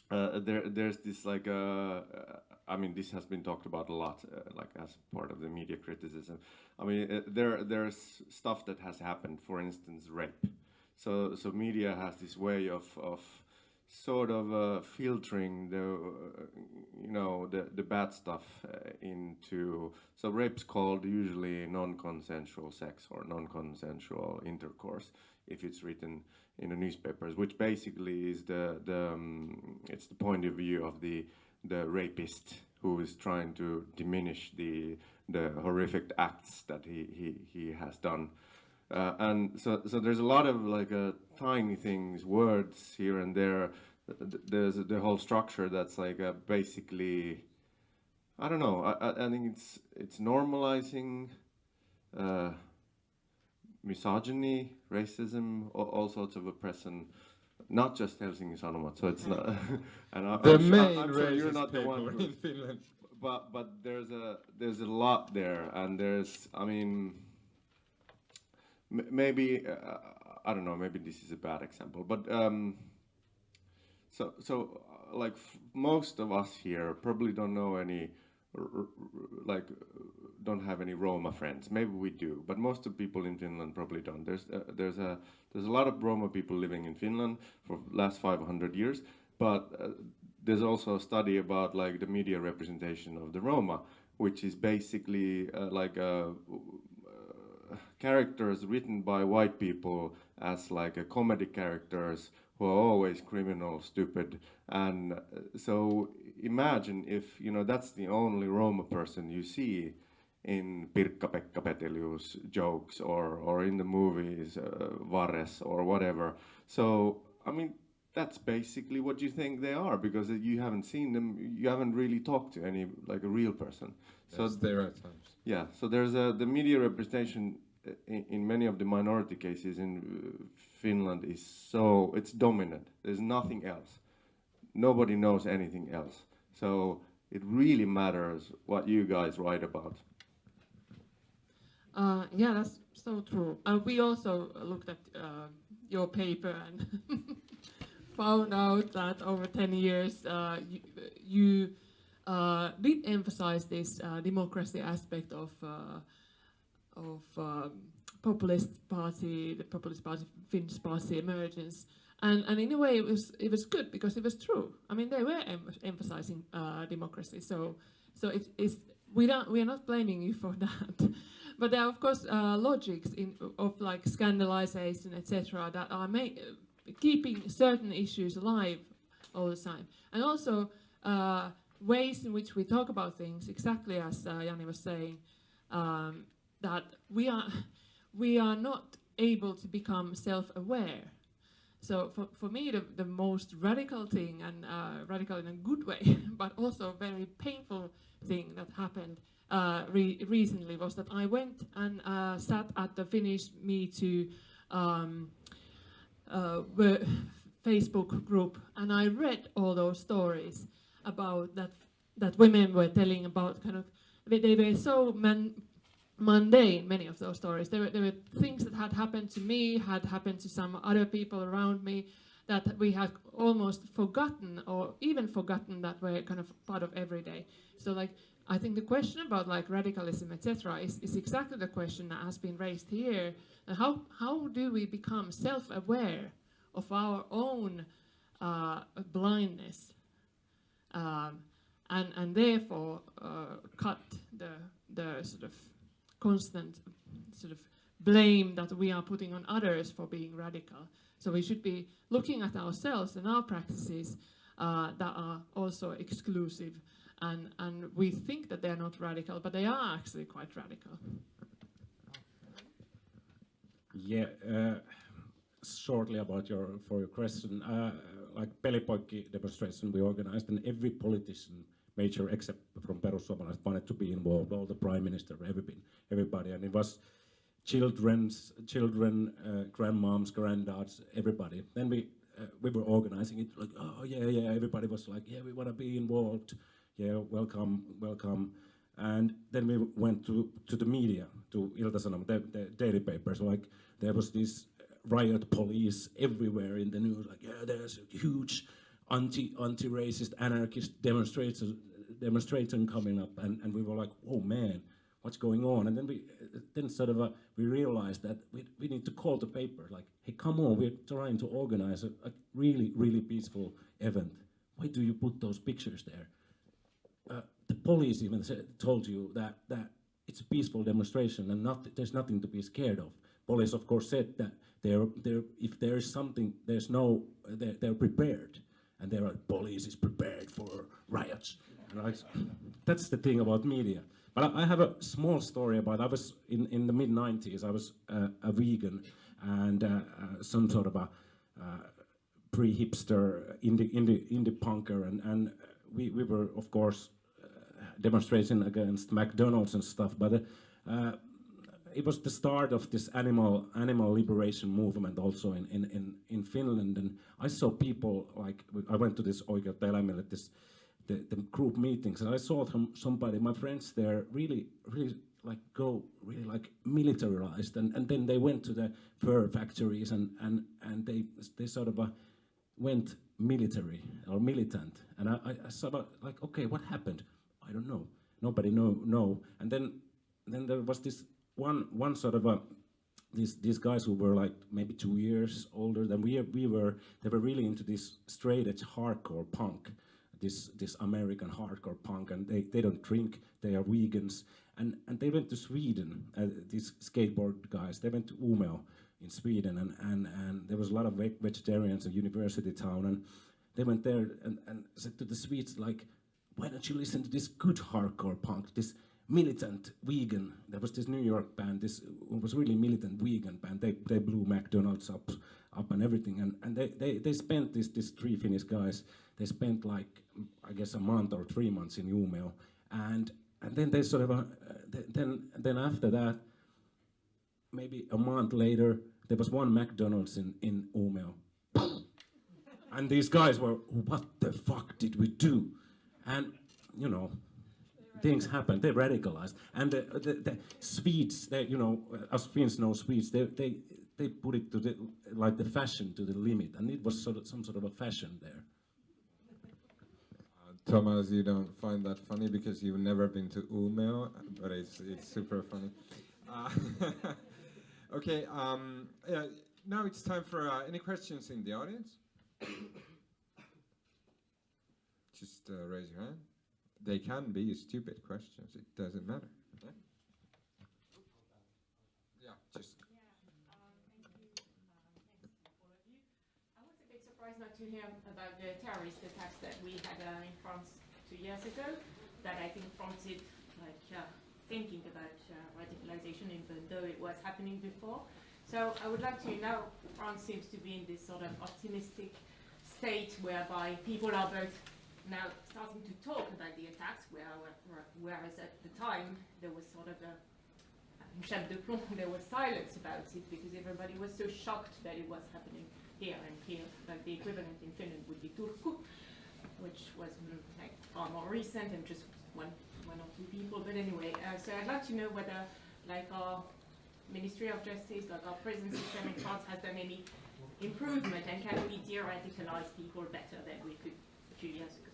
there's this like I mean, this has been talked about a lot, like as part of the media criticism. I mean, there's stuff that has happened. For instance, rape. So media has this way of sort of filtering the bad stuff into. So rape's called usually non-consensual sex or non-consensual intercourse if it's written in the newspapers, which basically is it's the point of view of the rapist who is trying to diminish the horrific acts that he has done. And so there's a lot of like tiny things, words here and there. There's the whole structure that's like basically, I don't know. I think it's normalizing misogyny, racism, all sorts of oppression, not just Helsingin Sanomat. So it's not. And I'm sure you're not the one in Finland. But there's a lot there, and there's, I mean, maybe I don't know. Maybe this is a bad example, but like most of us here probably don't know any, don't have any Roma friends. Maybe we do, but most of the people in Finland probably don't. There's a lot of Roma people living in Finland for the last 500 years, but there's also a study about like the media representation of the Roma, which is basically characters written by white people as like comedy characters who are always criminal, stupid, and so imagine if that's the only Roma person you see in Pirkka-Pekka Petelius jokes or in the movies Vares or whatever. So I mean, that's basically what you think they are, because you haven't seen them, you haven't really talked to any like a real person. So stereotypes. Yeah, so there's the media representation in many of the minority cases in Finland it's dominant. There's nothing else. Nobody knows anything else. So it really matters what you guys write about. Yeah, that's so true. We also looked at your paper and found out that over 10 years you did emphasize this democracy aspect of populist party, the populist party, Finnish party emergence, and in a way it was good because it was true. I mean, they were emphasizing democracy. So we are not blaming you for that. But there are of course logics of like scandalization, etc., that are keeping certain issues alive all the time, and also ways in which we talk about things, exactly as Jani was saying, that we are not able to become self-aware. So for me, the most radical thing, and radical in a good way, but also very painful thing that happened recently was that I went and sat at the Finnish Me Too Facebook group, and I read all those stories about that women were telling about kind of, they were so mundane, many of those stories. There were things that had happened to me, had happened to some other people around me, that we had almost forgotten, or even forgotten that were kind of part of everyday. So like, I think the question about like radicalism, etc., is exactly the question that has been raised here. And how do we become self-aware of our own blindness, and therefore cut the sort of constant sort of blame that we are putting on others for being radical. So we should be looking at ourselves and our practices that are also exclusive, and we think that they're not radical, but they are actually quite radical. Yeah, shortly about your question, like Pelipoikki demonstration we organized, and every politician, major except from Perussuomalaiset, wanted to be involved, all the prime minister, everybody, and it was children, grandmoms, granddads, everybody. Then we were organizing it like, oh yeah, everybody was like, yeah, we want to be involved, yeah, welcome. And then we went to the media, to Ilta-Sanomat, the daily papers, like there was this riot police everywhere in the news, like, yeah, there's a huge anti-racist anarchist demonstration coming up, and we were like, oh man, what's going on? And then we realized that we need to call the paper, like, hey, come on, we're trying to organize a really peaceful event. Why do you put those pictures there? The police even told you that it's a peaceful demonstration and there's nothing to be scared of. Police, of course, said that if there is something, they're prepared, and police is prepared for riots. And that's the thing about media. But I have a small story about, I was in the mid-90s, I was a vegan and some sort of a pre-hipster indie punker, and we were, of course, demonstrating against McDonald's and stuff, but it was the start of this animal liberation movement also in Finland, and I saw people, like, I went to this Oikeutta eläimille, the group meetings, and I saw somebody, my friends there, really like go really like militarized, and then they went to the fur factories and they sort of went military or militant, and I sort of like, okay, what happened? I don't know. Nobody know. And then there was this one sort of these guys who were like maybe 2 years older than we were. They were really into this straight edge hardcore punk, this American hardcore punk, and they don't drink. They are vegans, and they went to Sweden. These skateboard guys, they went to Umeå in Sweden, and there was a lot of vegetarians in university town, and they went there and said to the Swedes, like, why don't you listen to this good hardcore punk, this militant vegan? There was this New York band, this was really militant vegan band. They blew McDonald's up and everything, and they spent these three Finnish guys. They spent like, I guess, a month or 3 months in Umeå, and then they sort of then after that, maybe a month later, there was one McDonald's in Umeå, and these guys were, what the fuck did we do? And, you know, things happen. They radicalized, and the Swedes, us Finns know Swedes. They put it to the fashion to the limit, and it was some sort of a fashion there. Thomas, you don't find that funny because you've never been to Umeå, but it's super funny. Okay, now it's time for any questions in the audience. Just raise your hand. They can be stupid questions. It doesn't matter. Yeah, just. Thank you. Thanks all of you. I was a bit surprised not to hear about the terrorist attacks that we had in France 2 years ago. That I think prompted thinking about radicalization, even though it was happening before. So I would like to, now France seems to be in this sort of optimistic state whereby people are both now starting to talk about the attacks, whereas at the time there was sort of a chape de plomb, there was silence about it because everybody was so shocked that it was happening here, and here, like the equivalent in Finland would be Turku, which was like far more recent and just one or two people. But anyway, so I'd like to know whether like our Ministry of Justice, like our prison system in France has done any improvement, and can we de-radicalize people better than we could a few years ago?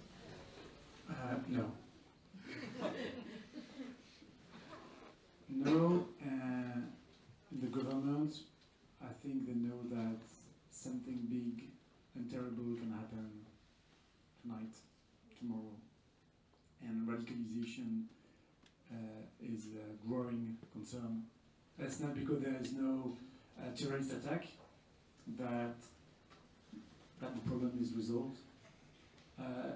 No. No, the government, I think they know that something big and terrible can happen tonight, tomorrow, and radicalization is a growing concern. That's not because there is no terrorist attack that the problem is resolved.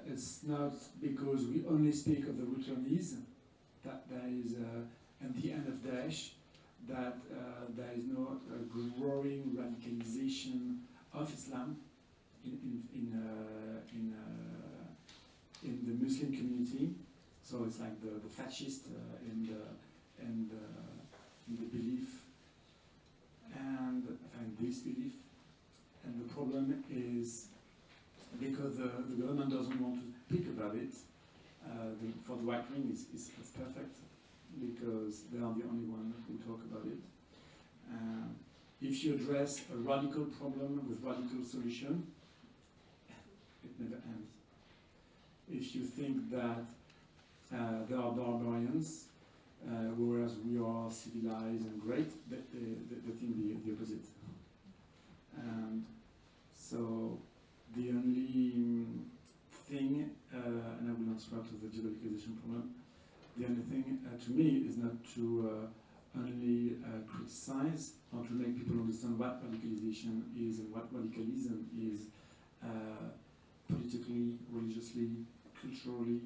It's not because we only speak of the returnees that there is, at the end of Daesh, that there is no growing radicalization of Islam in the Muslim community. So it's like the fascist in the belief and this belief. And the problem is because the government doesn't want to speak about it. For the right wing, it's perfect because they are the only one who talk about it. If you address a radical problem with radical solution, it never ends. If you think that there are barbarians, whereas we are civilized and great, they think the opposite. And so the only thing, and I will not start with the de-radicalization problem, the only thing to me is not to only criticize or to make people understand what radicalization is and what radicalism is politically, religiously, culturally,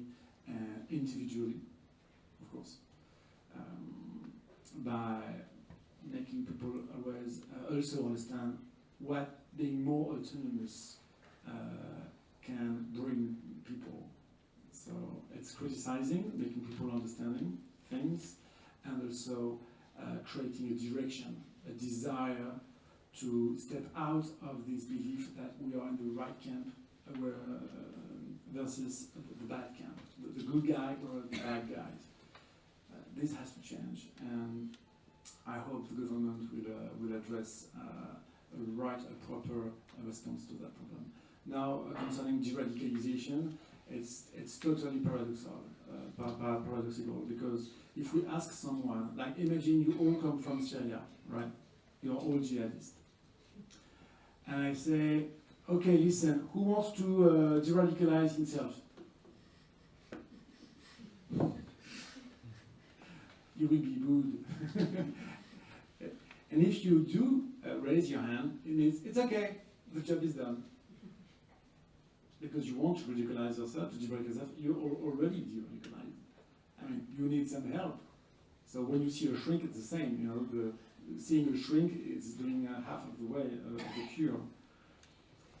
individually, of course, by making people always also understand what being more autonomous can bring people. So it's criticizing, making people understanding things, and also creating a direction, a desire to step out of this belief that we are in the right camp versus the bad camp, the good guy or the bad guys. This has to change, and I hope the government will address a proper response to that problem. Now, concerning de-radicalization, it's totally paradoxical because if we ask someone, like imagine you all come from Syria, right? You're all jihadists. And I say, okay, listen, who wants to de-radicalize himself? You will be booed. And if you do raise your hand, it means it's okay, the job is done. Because you want to radicalize yourself, to de-radicalize yourself, you're already de-radicalized. I mean, you need some help. So when you see a shrink, it's the same. You know, seeing a shrink is doing half of the way of the cure.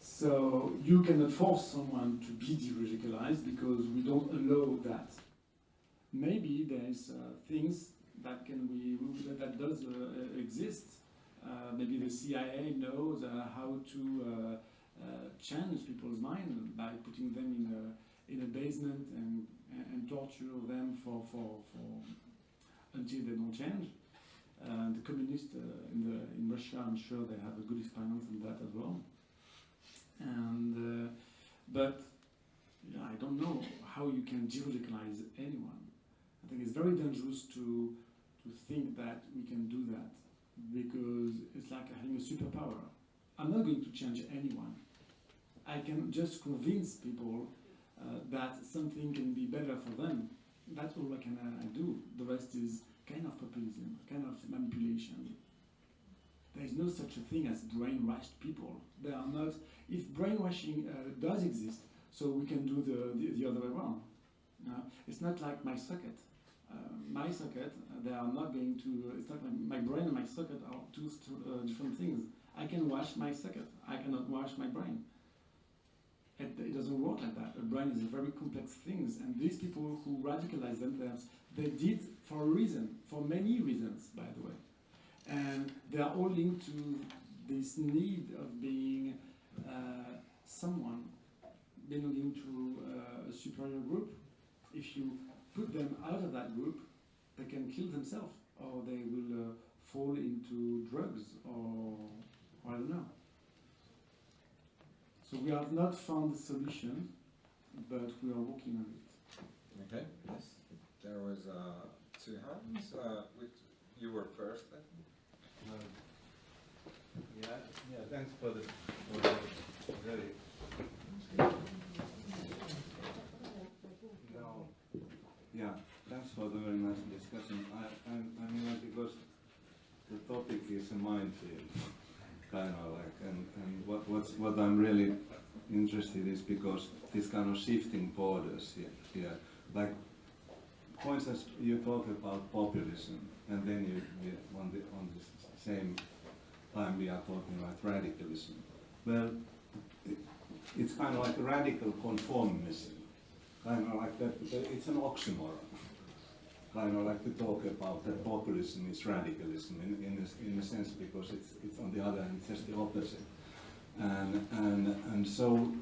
So you cannot force someone to be de-radicalized because we don't allow that. Maybe there's things that that does exist. Maybe the CIA knows how to change people's mind by putting them in a basement and torture them for until they don't change. The communists in Russia, I'm sure they have a good experience in that as well. And but yeah, I don't know how you can de-radicalize anyone. I think it's very dangerous to think that we can do that because it's like having a superpower. I'm not going to change anyone. I can just convince people that something can be better for them. That's all I can do. The rest is kind of populism, kind of manipulation. There is no such a thing as brainwashed people. They are not. If brainwashing does exist, so we can do the other way around. It's not like my socket. My socket, they are not going to. It's like my brain and my socket are two different things. I can wash my socket. I cannot wash my brain. It doesn't work like that. A brain is a very complex thing, and these people who radicalize themselves, they did for a reason, for many reasons, by the way, and they are all linked to this need of being someone belonging to a superior group. If you put them out of that group, they can kill themselves, or they will fall into drugs, or I don't know. So we have not found the solution, but we are working on it. Okay, yes. There was two hands. You were first, I think. Yeah, thanks for the very thanks for the very nice discussion. I mean, because the topic is a minefield, kind of like, and what I'm really interested is because this kind of shifting borders here, like, for instance, you talk about populism, and then you on the same time we are talking about radicalism. Well, it's kind of like radical conformism, kind of like that. It's an oxymoron. Kind of like to talk about that populism is radicalism in a sense, because it's on the other hand it's just the opposite. And so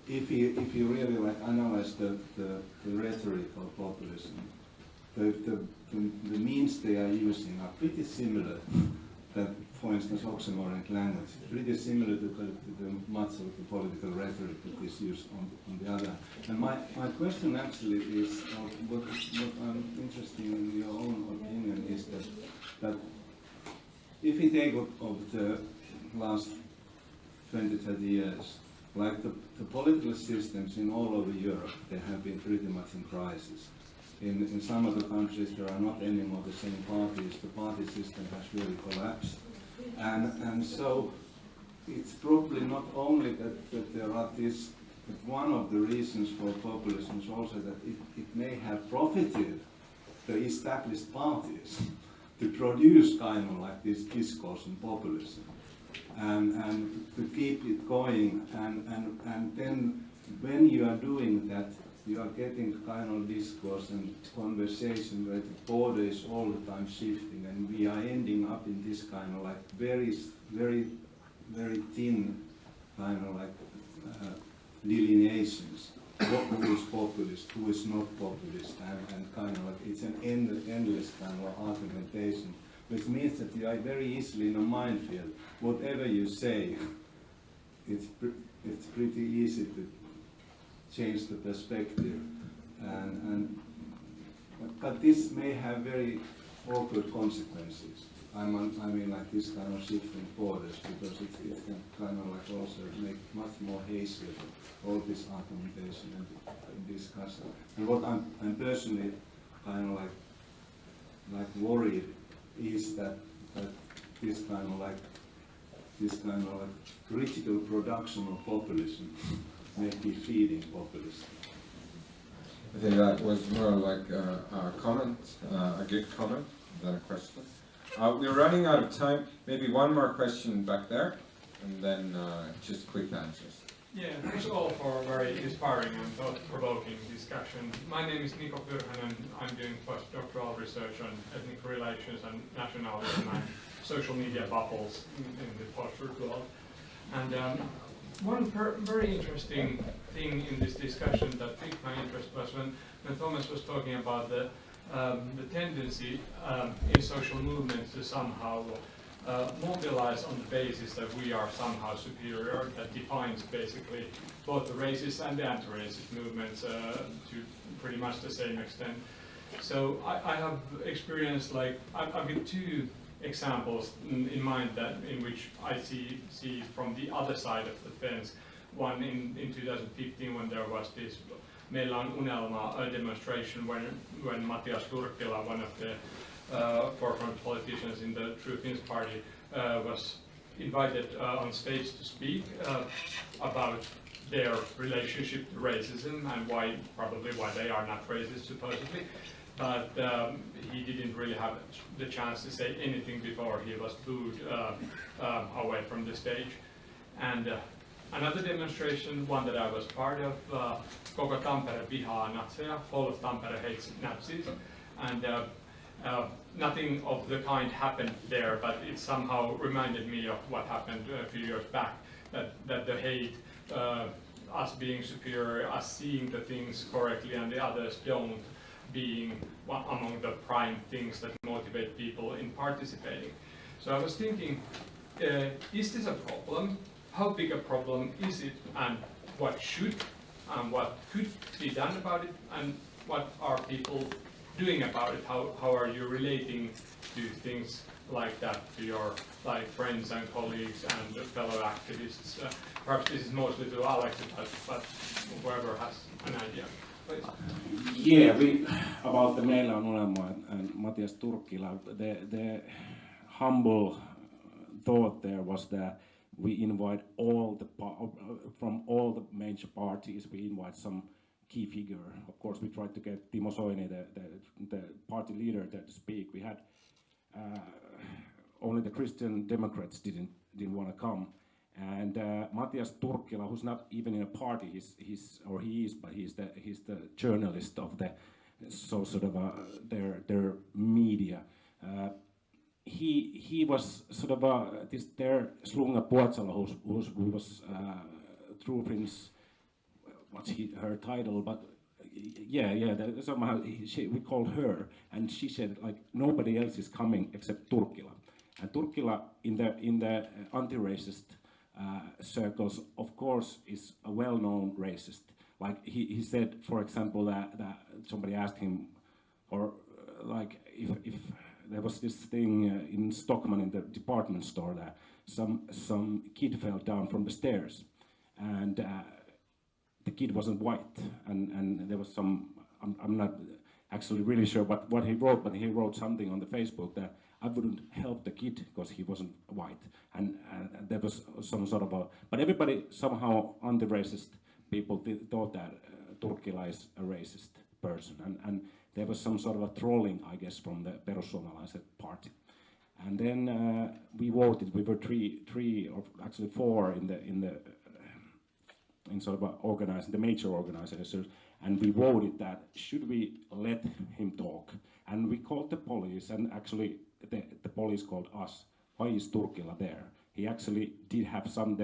if you really like analyze the rhetoric of populism, the means they are using are pretty similar. That, for instance, oxymoronic language is pretty similar to much of the political rhetoric that is used on the other. And my question actually is, what I'm interested in your own opinion is that if we take of the last 20-30 years, like the political systems in all over Europe, they have been pretty much in crisis. In some of the countries there are not anymore the same parties, the party system has really collapsed. And so it's probably not only that there are this, but one of the reasons for populism is also that it may have profited the established parties to produce kind of like this discourse on populism and to keep it going, and then when you are doing that, you are getting kind of discourse and conversation where the border is all the time shifting, and we are ending up in this kind of like very thin kind of like delineations. Who is populist, who is not populist, and kind of like it's an endless kind of argumentation, which means that you are very easily in a minefield. Whatever you say, it's pretty easy to change the perspective, but this may have very awkward consequences. I mean, like this kind of shifting borders, because it can kind of like also make much more hazy all this argumentation and discussion. And what I'm personally kind of like worried is that this kind of like critical production of populism may be feeding populism. I think that was more like a comment, a good comment than a question. We're running out of time. Maybe one more question back there, and then just quick answers. Yeah, thanks all for a very inspiring and thought-provoking discussion. My name is Niko Pyrhänen. I'm doing postdoctoral research on ethnic relations and nationalism and social media bubbles in the post-truth world. And one very interesting thing in this discussion that piqued my interest was when Thomas was talking about the tendency in social movements to somehow mobilize on the basis that we are somehow superior, that defines basically both the racist and the anti-racist movements to pretty much the same extent. So I have experienced, like, I've got two examples in mind that in which I see from the other side of the fence. One in 2015 when there was this Meillä on Unelma demonstration when Matias Turkkila, one of the forefront politicians in the True Finns party, was invited on stage to speak about their relationship to racism and probably why they are not racist supposedly. but he didn't really have the chance to say anything before he was booed away from the stage. And another demonstration, one that I was part of, Koko Tampere vihaa natseja, whole of Tampere hates Nazis, and nothing of the kind happened there, but it somehow reminded me of what happened a few years back, that the hate, us being superior, us seeing the things correctly and the others don't, being among the prime things that motivate people in participating. So I was thinking, is this a problem? How big a problem is it, and what should and what could be done about it, and what are people doing about it? How are you relating to things like that to your friends and colleagues and fellow activists? Perhaps this is mostly to Alex, but whoever has an idea. Please. Yeah, about the Meillä on Unelma and Matias Turkkila, the humble thought there was that we invite from all the major parties, we invite some key figure. Of course, we tried to get Timo Soini, the party leader, there to speak. We had only the Christian Democrats didn't want to come, and Matias Turkkila, who's not even in a party, he's the journalist of the their media. He was sort of this there Slunga Puotsala, who was True-Fin's, what's her title, but somehow we called her, and she said like nobody else is coming except Turkkila. And Turkkila in the anti-racist circles, of course, is a well-known racist. Like he said, for example, that somebody asked him, or like if there was this thing in Stockman in the department store that some kid fell down from the stairs, and the kid wasn't white, and there was some, I'm not actually really sure what he wrote, but he wrote something on the Facebook that I wouldn't help the kid because he wasn't white, and there was some sort of a, but everybody somehow anti-racist people thought that Turkkila is a racist person, and there was some sort of a trolling, I guess, from the Perussuomalaiset party. And then we voted. We were three or actually four in sort of organizing the major organizers, and we voted that should we let him talk. And we called the police, and actually the police called us. Why is Turkkila there? He actually did have some.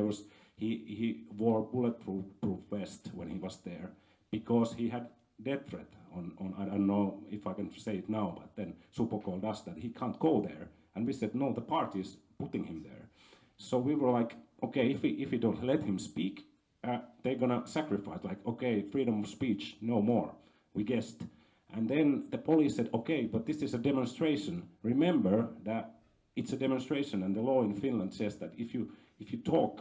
He wore bulletproof vest when he was there because he had death threat on I don't know if I can say it now, but then Supo called us that he can't go there, and we said no, the party is putting him there. So we were like, okay, if we don't let him speak, they're gonna sacrifice, like, okay, freedom of speech, no more, we guessed. And then the police said, okay, but this is a demonstration. Remember that it's a demonstration, and the law in Finland says that if you don't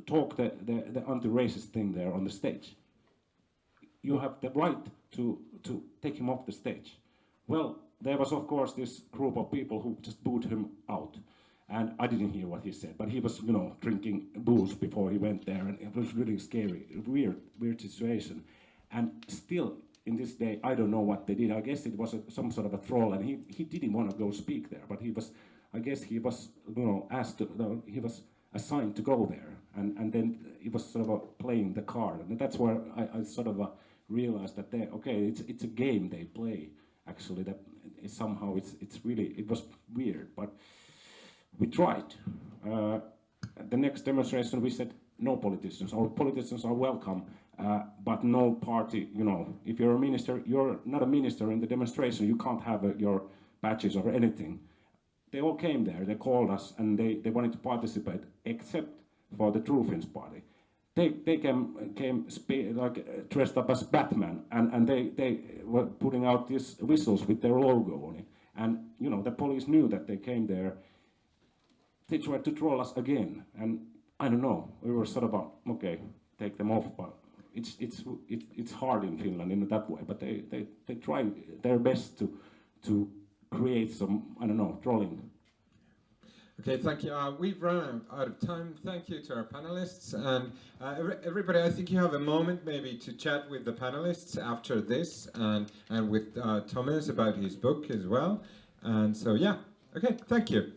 talk the anti-racist thing there on the stage, you have the right to take him off the stage. Well, there was of course this group of people who just booed him out. And I didn't hear what he said, but he was, drinking booze before he went there, and it was really scary, weird situation. And still, in this day, I don't know what they did. I guess it was some sort of a troll, and he didn't want to go speak there, but he was asked to, he was assigned to go there, and then he was sort of playing the card, and that's where I sort of realized that it's a game they play, actually, that somehow it was weird, but we tried. At the next demonstration we said no politicians, or politicians are welcome, but no party, if you're a minister, you're not a minister in the demonstration, you can't have your badges or anything. They all came there, they called us, and they wanted to participate, except for the True-Finns party. They came dressed up as Batman, and they were putting out these whistles with their logo on it. And the police knew that they came there. They tried to troll us again, and I don't know. We were sort of okay, take them off, but it's hard in Finland in that way. But they try their best to create some, I don't know, trolling. Okay, thank you. We've run out of time. Thank you to our panelists. And everybody, I think you have a moment maybe to chat with the panelists after this and with Thomas about his book as well. And so, yeah, okay, thank you.